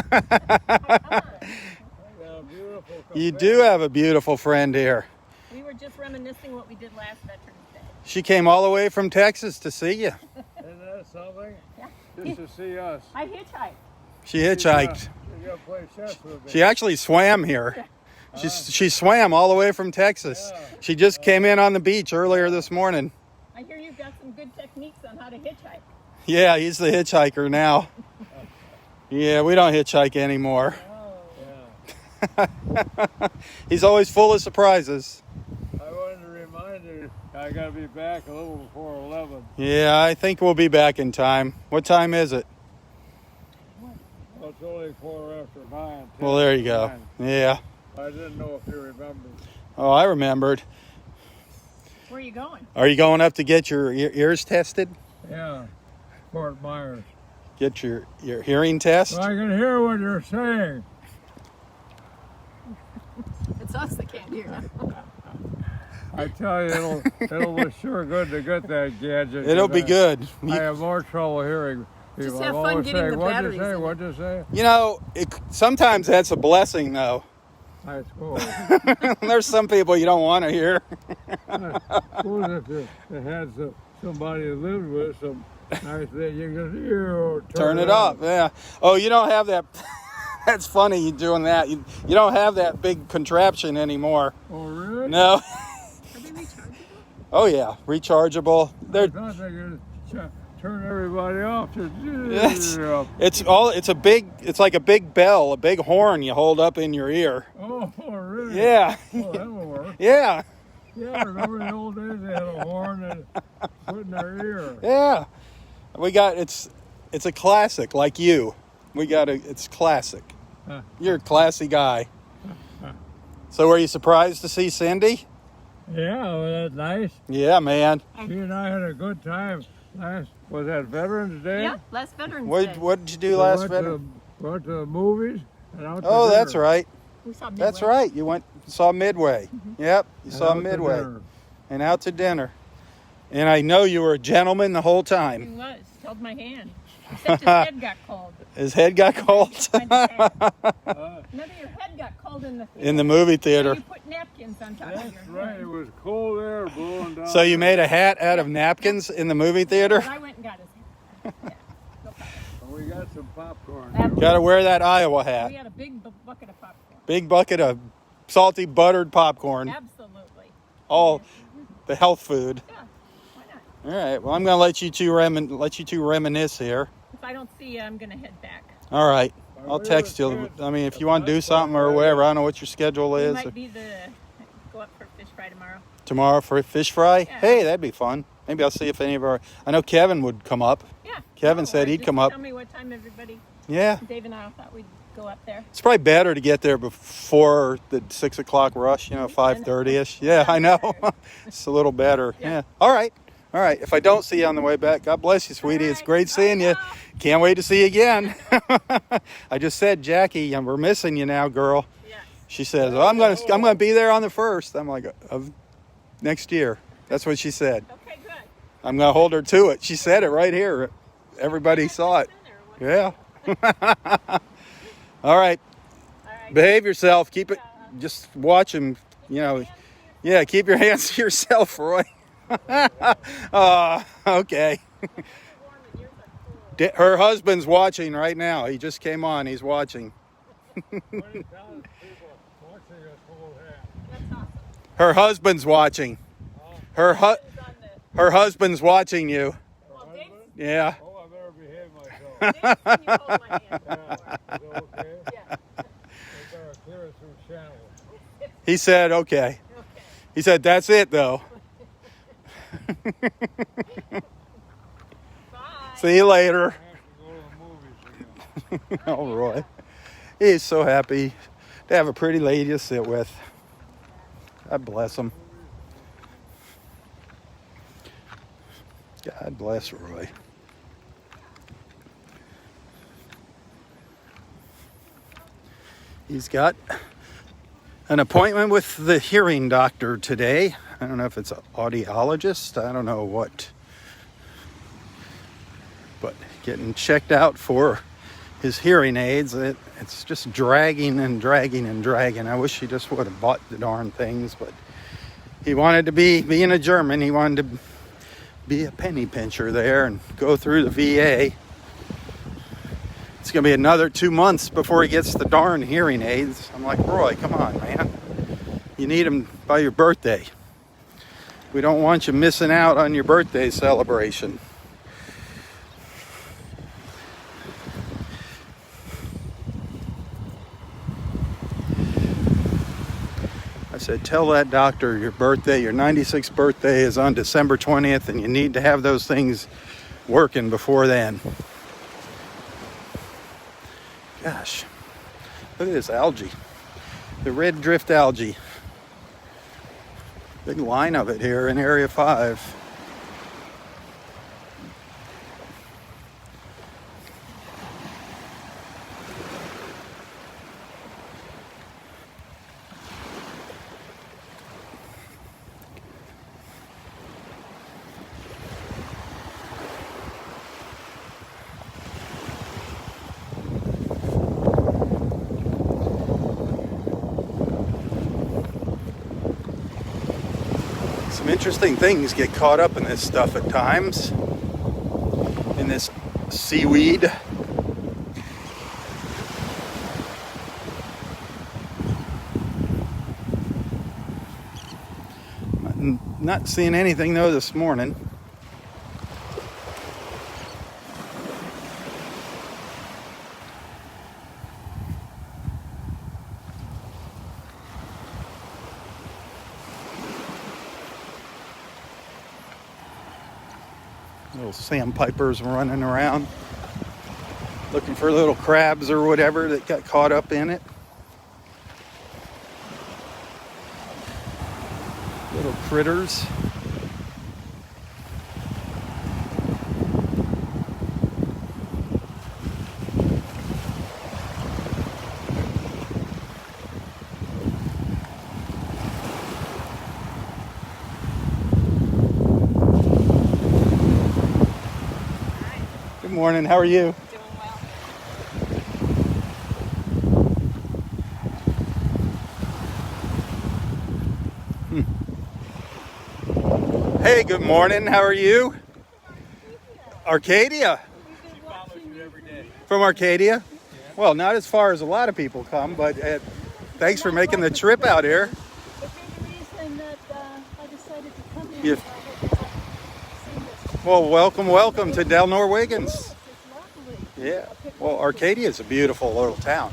You do have a beautiful friend here. We were just reminiscing what we did last Veterans Day. She came all the way from Texas to see you. Isn't that something? Yeah. Just to see us. I hitchhiked. She hitchhiked. You gotta play chess with me. She actually swam here. She swam all the way from Texas. Yeah. She just came in on the beach earlier this morning. I hear you've got some good techniques on how to hitchhike. Yeah, he's the hitchhiker now. Yeah, we don't hitchhike anymore. Yeah. He's always full of surprises. I wanted to remind you, I gotta be back a little before 11. Yeah, I think we'll be back in time. What time is it? Well, it's only 4 after 9. Well, there you go. 9. Yeah. I didn't know if you remembered. Oh, I remembered. Where are you going? Are you going up to get your ears tested? Yeah, Fort Myers. Get your hearing test? Well, I can hear what you're saying. It's us that can't hear now. I tell you, it'll be sure good to get that gadget. It'll be good. I have more trouble hearing people. Just have I'm fun always getting saying, the what'd batteries you say? in it." What'd you say? You know, sometimes that's a blessing, though. I suppose. There's some people you don't want to hear. I suppose if you had somebody who lived with some nice thing, you can hear. Turn it up, yeah. Oh, you don't have that. That's funny you doing that. You don't have that big contraption anymore. Oh, really? No. Are they rechargeable? Oh yeah, rechargeable. I They're thought they could turn everybody off. it's like a big bell, a big horn you hold up in your ear. Oh, really? Yeah. Oh, that'll work. Yeah. Yeah, remember the old days they had a horn and put in their ear. Yeah. It's a classic like you. It's classic. Huh. You're a classy guy. So were you surprised to see Cindy? Yeah, well, that's nice. Yeah, man. She and I had a good time was that Veterans Day? Yeah, last Veterans Day. What did you do We last went Veteran? went to the movies and out to Oh, that's dinner. right. We saw That's Midway. right. You saw Midway. Yep, you And saw out to Midway. dinner. And out to dinner. And I know you were a gentleman the whole He time. was. Held my hand. Except his head got cold. His head got cold Kind of sad. None of your head got cold in the theater. in the movie So theater. you put napkins on top of That's your right. head. It was cold air blowing down. So you made a hat out of napkins in the movie theater? But I went and got his hat. Yeah, no problem. And we got some popcorn. Absolutely. Got to wear that Iowa We hat. had a big bucket of popcorn. Big bucket of salty buttered popcorn. Absolutely. All the health food. Yeah. Why not? All right. Well, I'm going to let you two reminisce here. If I don't see you, I'm gonna head back. All right. I'll text you. I mean, if you want to do something or whatever, I don't know what your schedule We is. might be go up for fish fry tomorrow. Tomorrow for a fish fry? Yeah. Hey, that'd be fun. Maybe I'll see if any of our... I know Kevin would come up. Yeah. Kevin said he'd just come up. Tell me what time everybody. Yeah. Dave and I thought we'd go up there. It's probably better to get there before the 6 o'clock rush, 5:30ish. Yeah, I know. It's a little better. Yeah. All right. If I don't see you on the way back, God bless you, sweetie. It's great seeing you. Can't wait to see you again. I just said, Jackie, we're missing you now, girl. Yes. She says, I'm gonna be there on the 1st. I'm like, of next year. That's what she said. Okay, good. I'm gonna hold her to it. She said it right here. Everybody saw it. Yeah. All right. All right. Behave yourself. Keep it. Just watch him. Yeah. Keep your hands to yourself, Roy. Okay. Her husband's watching right now. He just came on. He's watching. 20,000 people watching us hold hands. That's awesome. Her husband's watching. Her husband's watching you. Well, Dave, Yeah. Oh, I better behave myself. Dave's seen you hold my hand Yeah, before. is it okay? Yeah. We better clear it through channels. He said, okay. Okay. He said, that's it, though. Bye. See you later. I have to go to the movies again. Oh, Roy. He's so happy to have a pretty lady to sit with. God bless him. God bless Roy. He's got an appointment with the hearing doctor today. I don't know if it's an audiologist. I don't know what. But getting checked out for his hearing aids. It's just dragging and dragging and dragging. I wish he just would have bought the darn things, but he wanted to being a German, he wanted to be a penny pincher there and go through the VA. It's going to be another 2 months before he gets the darn hearing aids. I'm like, Roy, come on, man. You need them by your birthday. We don't want you missing out on your birthday celebration. I said, tell that doctor your birthday, your 96th birthday is on December 20th, and you need to have those things working before then. Gosh, look at this algae. The red drift algae. Big line of it here in Area 5. Some interesting things get caught up in this stuff at times, in this seaweed. Not seeing anything though this morning. Little sandpipers running around looking for little crabs or whatever that got caught up in it. Little critters. Good morning, how are you? Doing well. Hey, good morning, how are you? Arcadia? She follows you every day. From Arcadia? Well, not as far as a lot of people come, but thanks for making the trip out here. But the reason that I decided to come here You- is I had seen this. Well, welcome to Delnor-Wiggins. It's lovely. Yeah. Well, Arcadia is a beautiful little town.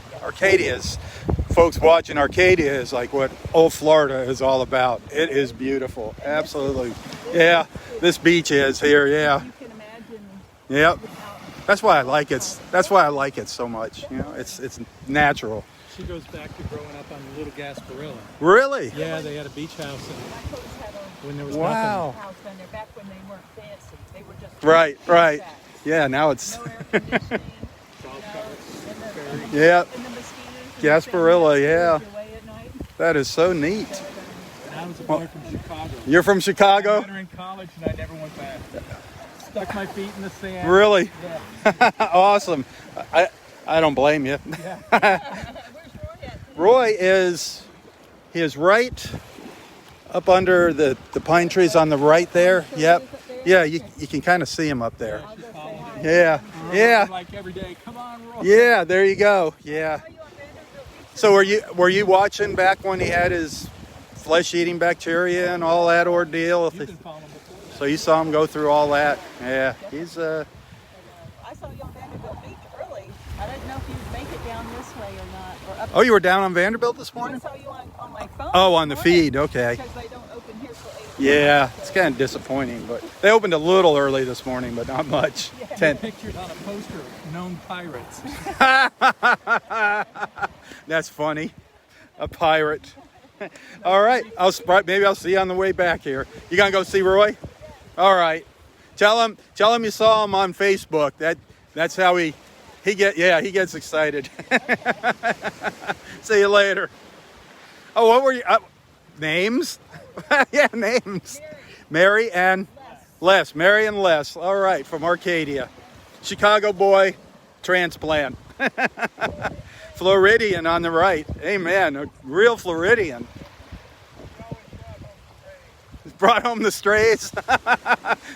Folks watching Arcadia is like what old Florida is all about. It is beautiful. Absolutely. Yeah. This beach is here. Yeah. You can imagine Yep. how That's why I like it. That's why I like it so much. You know, it's natural. She goes back to growing up on Little Gasparilla. Really? Yeah, they had a beach house my folks had a when there was Wow. house down there back when they weren't fancy. They were just Right. shacks. Yeah. Now it's. No air conditioning. Yeah. And the mosquitoes. and Gasparilla, the thing that yeah. scares you away at night. That is so neat. nothing. And I was a boy from Chicago. You're from I Chicago? met her in college and I never went back. Stuck my feet in the sand. Really? Yeah. Awesome. I don't blame you. Where's Roy at? Roy is right up under the pine trees on the right there. Yep. Yeah, you can kind of see him up there. She's following me. Yeah. Yeah. Like every day. Come on, Roy. Yeah, there you go. Yeah. So were you watching back when he had his flesh-eating bacteria and all that ordeal? You've been following before. So you saw him go through all that. Yeah, he's I saw you on Vanderbilt Beach early. I didn't know if you'd make it down this way or not. Or up Oh, you were down on Vanderbilt this I morning? saw you on my phone. Oh, on the this feed. morning, Okay. Because they don't open here till 8 o'clock. Yeah, it's kind of disappointing, but they opened a little early this morning, but not much. 10. Pictures on a poster of known pirates. That's funny. A pirate. All right. Maybe I'll see you on the way back here. You gonna go see Roy? All right. Tell him you saw him on Facebook. That's how he gets excited. See you later. Oh, what were you? Names? Yeah, names. Mary and Les. Mary and Les. All right, from Arcadia. Chicago boy, transplant. Floridian on the right. Amen. A real Floridian. Brought home the strays.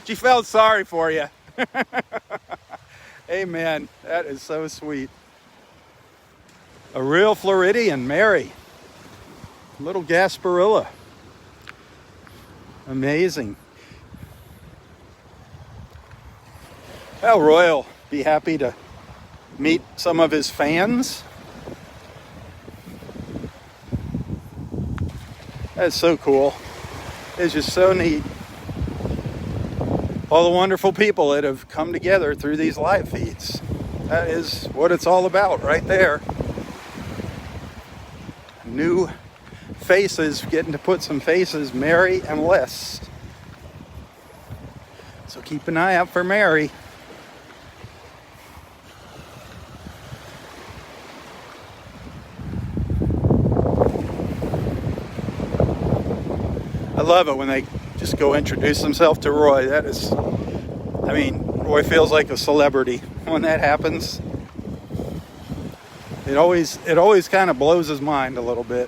She felt sorry for you. Amen. That is so sweet. A real Floridian, Mary. Little Gasparilla. Amazing. Well, Roy will be happy to meet some of his fans. That's so cool. It's just so neat. All the wonderful people that have come together through these live feeds. That is what it's all about right there. New faces, getting to put some faces, Mary and Les. So keep an eye out for Mary. I love it when they just go introduce themselves to Roy. That is, I mean, Roy feels like a celebrity when that happens. It always kind of blows his mind a little bit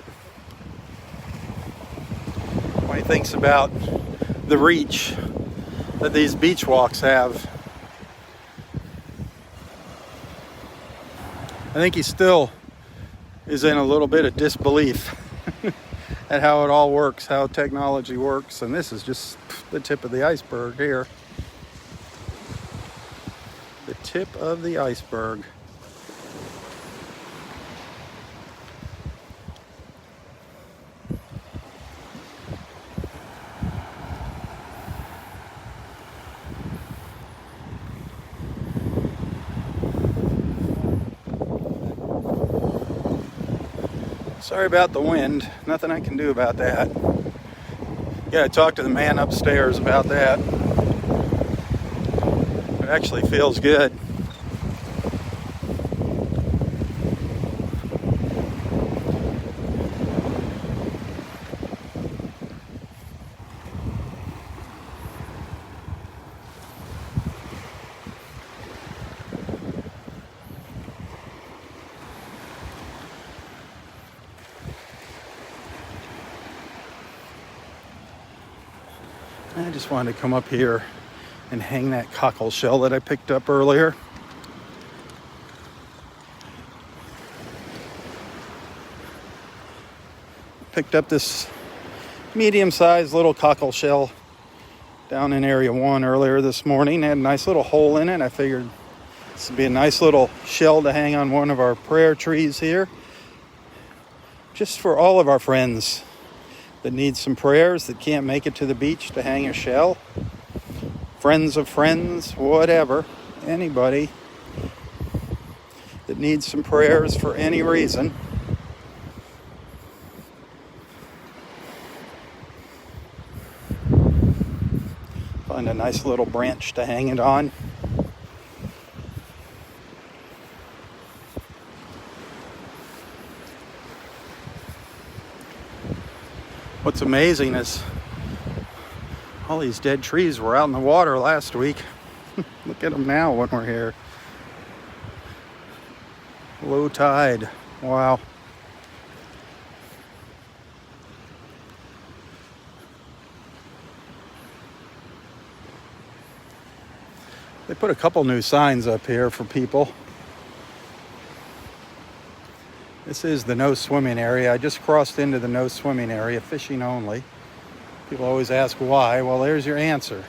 when he thinks about the reach that these beach walks have. I think he still is in a little bit of disbelief at how it all works, how technology works, and this is just the tip of the iceberg here. The tip of the iceberg. Sorry about the wind. Nothing I can do about that. Gotta talk to the man upstairs about that. It actually feels good. I just wanted to come up here and hang that cockle shell that I picked up earlier. Picked up this medium-sized little cockle shell down in Area 1 earlier this morning. It had a nice little hole in it. I figured this would be a nice little shell to hang on one of our prayer trees here. Just for all of our friends that need some prayers, that can't make it to the beach to hang a shell. Friends of friends, whatever. Anybody that needs some prayers for any reason. Find a nice little branch to hang it on. What's amazing is all these dead trees were out in the water last week. Look at them now when we're here. Low tide. Wow. They put a couple new signs up here for people. This is the no swimming area. I just crossed into the no swimming area, fishing only. People always ask why. Well, there's your answer.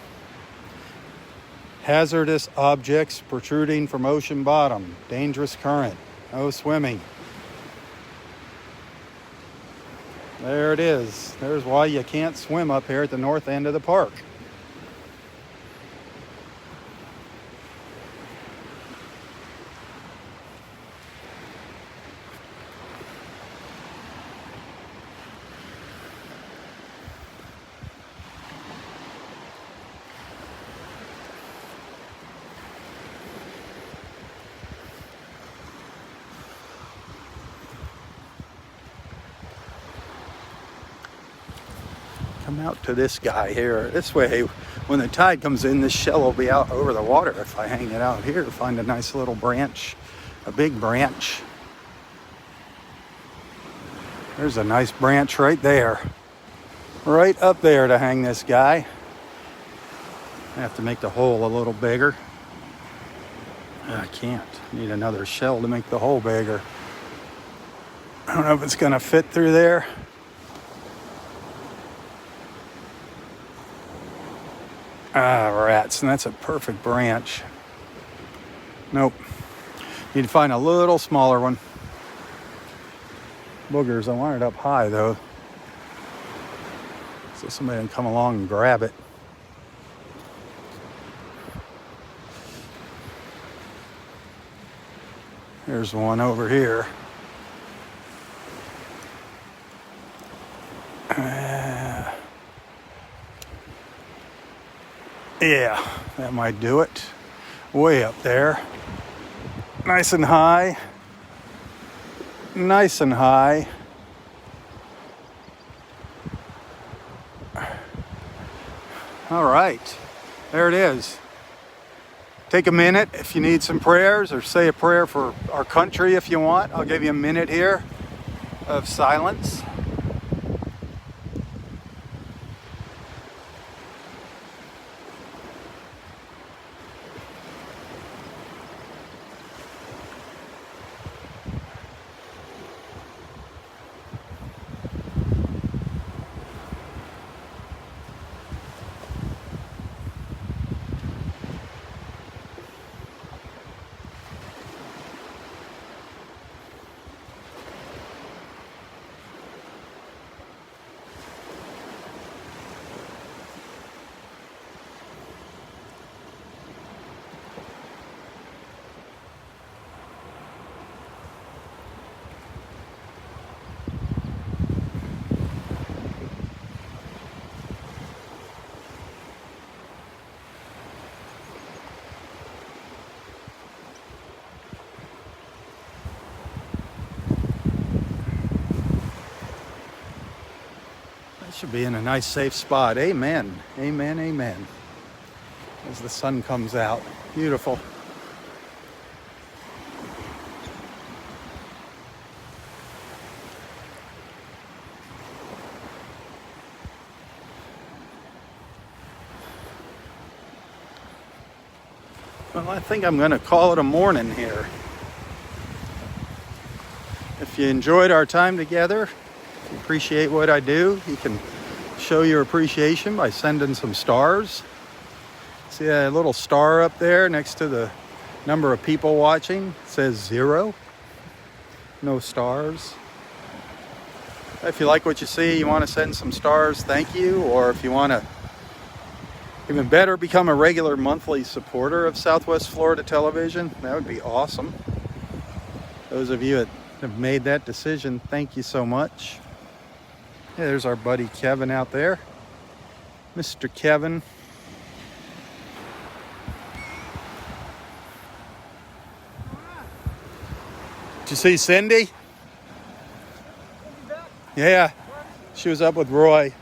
Hazardous objects protruding from ocean bottom. Dangerous current. No swimming. There it is. There's why you can't swim up here at the north end of the park. Come out to this guy here. This way, when the tide comes in, this shell will be out over the water. If I hang it out here, find a nice little branch a big branch. There's a nice branch right there. Right up there to hang this guy. I have to make the hole a little bigger. I can't. Need another shell to make the hole bigger. I don't know if it's going to fit through there. Ah, rats. And that's a perfect branch. Nope. Need to find a little smaller one. Boogers. I want it up high, though, so somebody can come along and grab it. There's one over here. Yeah, that might do it. Way up there. Nice and high. Nice and high. All right, there it is. Take a minute if you need some prayers, or say a prayer for our country if you want. I'll give you a minute here of silence. Should be in a nice safe spot. Amen. Amen. Amen. As the sun comes out. Beautiful. Well, I think I'm going to call it a morning here. If you enjoyed our time together, if you appreciate what I do, you can show your appreciation by sending some stars. See a little star up there next to the number of people watching? It says 0. No stars. If you like what you see, you want to send some stars, thank you. Or if you want to, even better, become a regular monthly supporter of Southwest Florida Television, that would be awesome. Those of you that have made that decision, thank you so much. Yeah, there's our buddy Kevin out there. Mr. Kevin. Did you see Cindy? Yeah, she was up with Roy.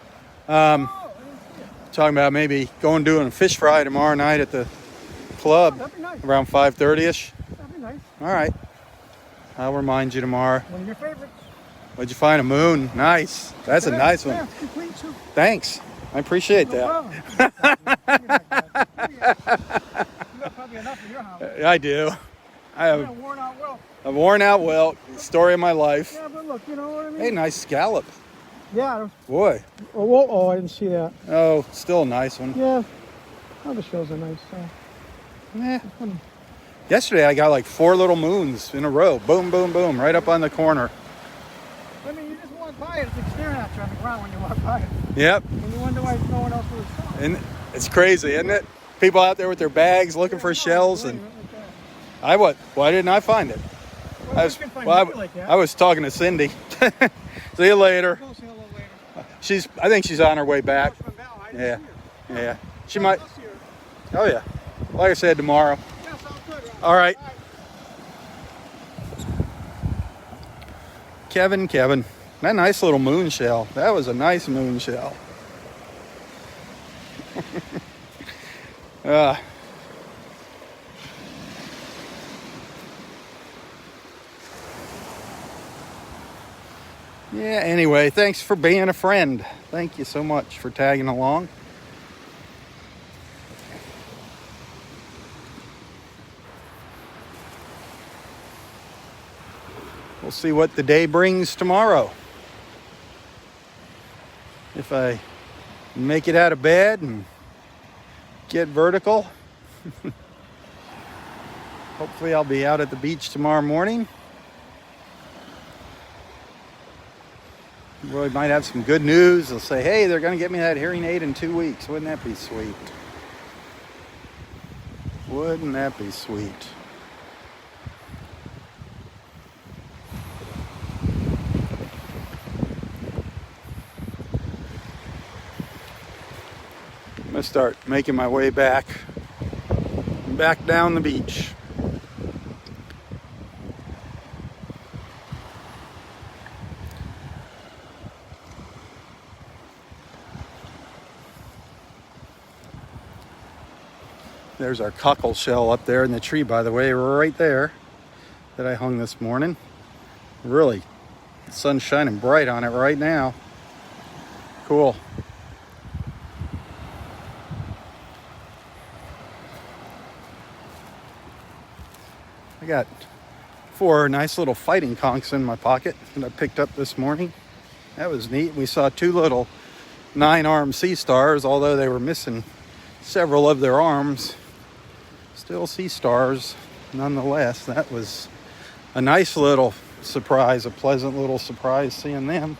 Talking about maybe going doing a fish fry tomorrow night at the club. That'd be nice. Around 5:30ish. That'd be nice. All right. I'll remind you tomorrow. One of your favorites. What'd you find? A moon? Nice. That's a nice one. Yeah, complete too. Thanks. I appreciate No that. problem. You got probably enough in your house. I do. I You're a have worn out well. a worn out welt. Story of my life. Yeah, but look, you know what I mean? Hey, nice scallop. Yeah. Boy. Oh, I didn't see that. Oh, still a nice one. Yeah. All the shows are nice. Yeah. Yesterday I got like 4 little moons in a row. Boom, boom, boom. Right up on the corner. I mean, you just walk by it. It's like staring at you on the ground when you walk by it. Yep. And you wonder why no one else really saw it. And it's crazy, isn't it? People out there with their bags looking for shells. And why didn't I find it? Well, you can find nothing like that. I was talking to Cindy. See you later. Go say hello later. I think she's on her way back. From Bell, I didn't Yeah. see her. Yeah. She might. I'll see her. Oh yeah. Like I said, tomorrow. Yeah, sounds good, Rob. All right. Bye. Kevin. That nice little moon shell. That was a nice moon shell. Yeah, anyway, thanks for being a friend. Thank you so much for tagging along. We'll see what the day brings tomorrow. If I make it out of bed and get vertical, hopefully I'll be out at the beach tomorrow morning. We might have some good news. They'll say, hey, they're going to get me that hearing aid in 2 weeks. Wouldn't that be sweet? Wouldn't that be sweet? I'm going to start making my way back down the beach. There's our cockle shell up there in the tree, by the way, right there, that I hung this morning. Really, the sun's shining bright on it right now. Cool. I got 4 nice little fighting conchs in my pocket that I picked up this morning. That was neat. We saw 2 little 9-armed sea stars, although they were missing several of their arms. Still sea stars nonetheless. That was a nice little surprise, a pleasant little surprise seeing them.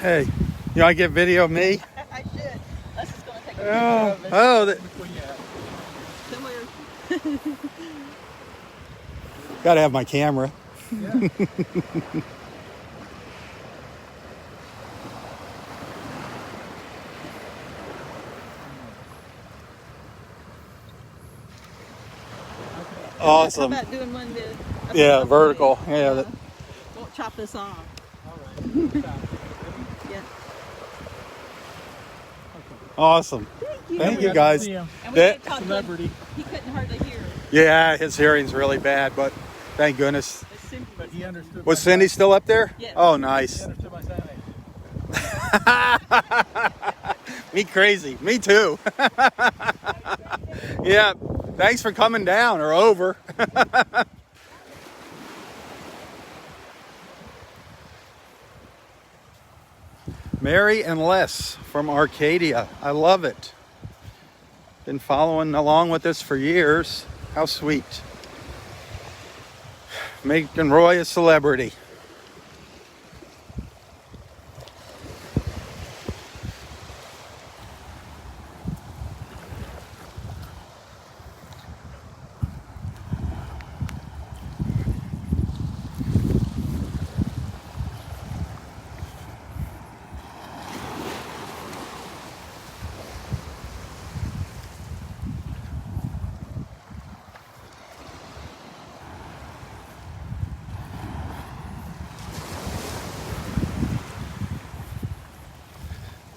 Hey, you want to get video of me? I should. Let's just go and take a picture Oh, of it. oh, gotta have my camera. Awesome. How about doing one to Yeah, vertical. Yeah. Won't chop us off. Yeah. Awesome. Thank you guys. And we That- did talk to him. He couldn't hardly hear. Yeah, his hearing's really bad, but thank goodness. But he understood. Was Cindy still up there? Yes. Oh, nice. understood my sign. Me crazy. Me too. Yeah. Thanks for coming down or over. Mary and Les from Arcadia. I love it. Been following along with this for years. How sweet. Making Roy a celebrity.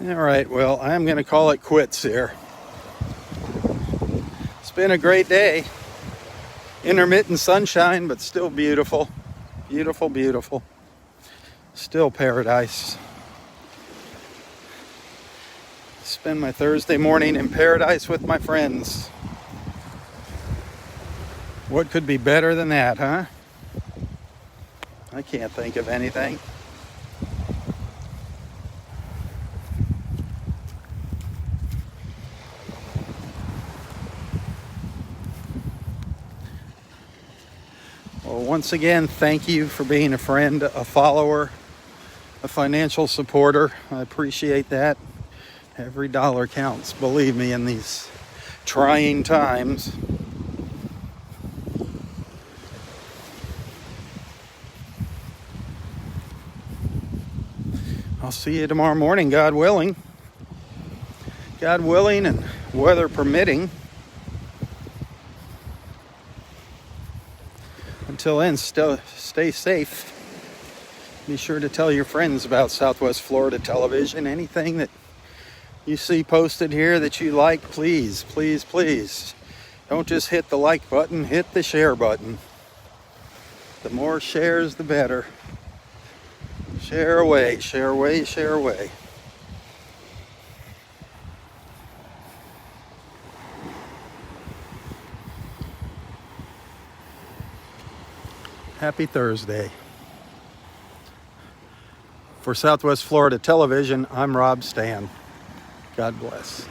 All right, well, I'm going to call it quits here. It's been a great day. Intermittent sunshine, but still beautiful. Beautiful, beautiful. Still paradise. Spend my Thursday morning in paradise with my friends. What could be better than that, huh? I can't think of anything. Well, once again, thank you for being a friend, a follower, a financial supporter. I appreciate that. Every dollar counts, believe me, in these trying times. I'll see you tomorrow morning, God willing. God willing and weather permitting. Until then, stay safe. Be sure to tell your friends about Southwest Florida Television. Anything that you see posted here that you like, please, please, please. Don't just hit the like button, hit the share button. The more shares, the better. Share away, share away, share away. Happy Thursday. For Southwest Florida Television, I'm Robb Stan. God bless.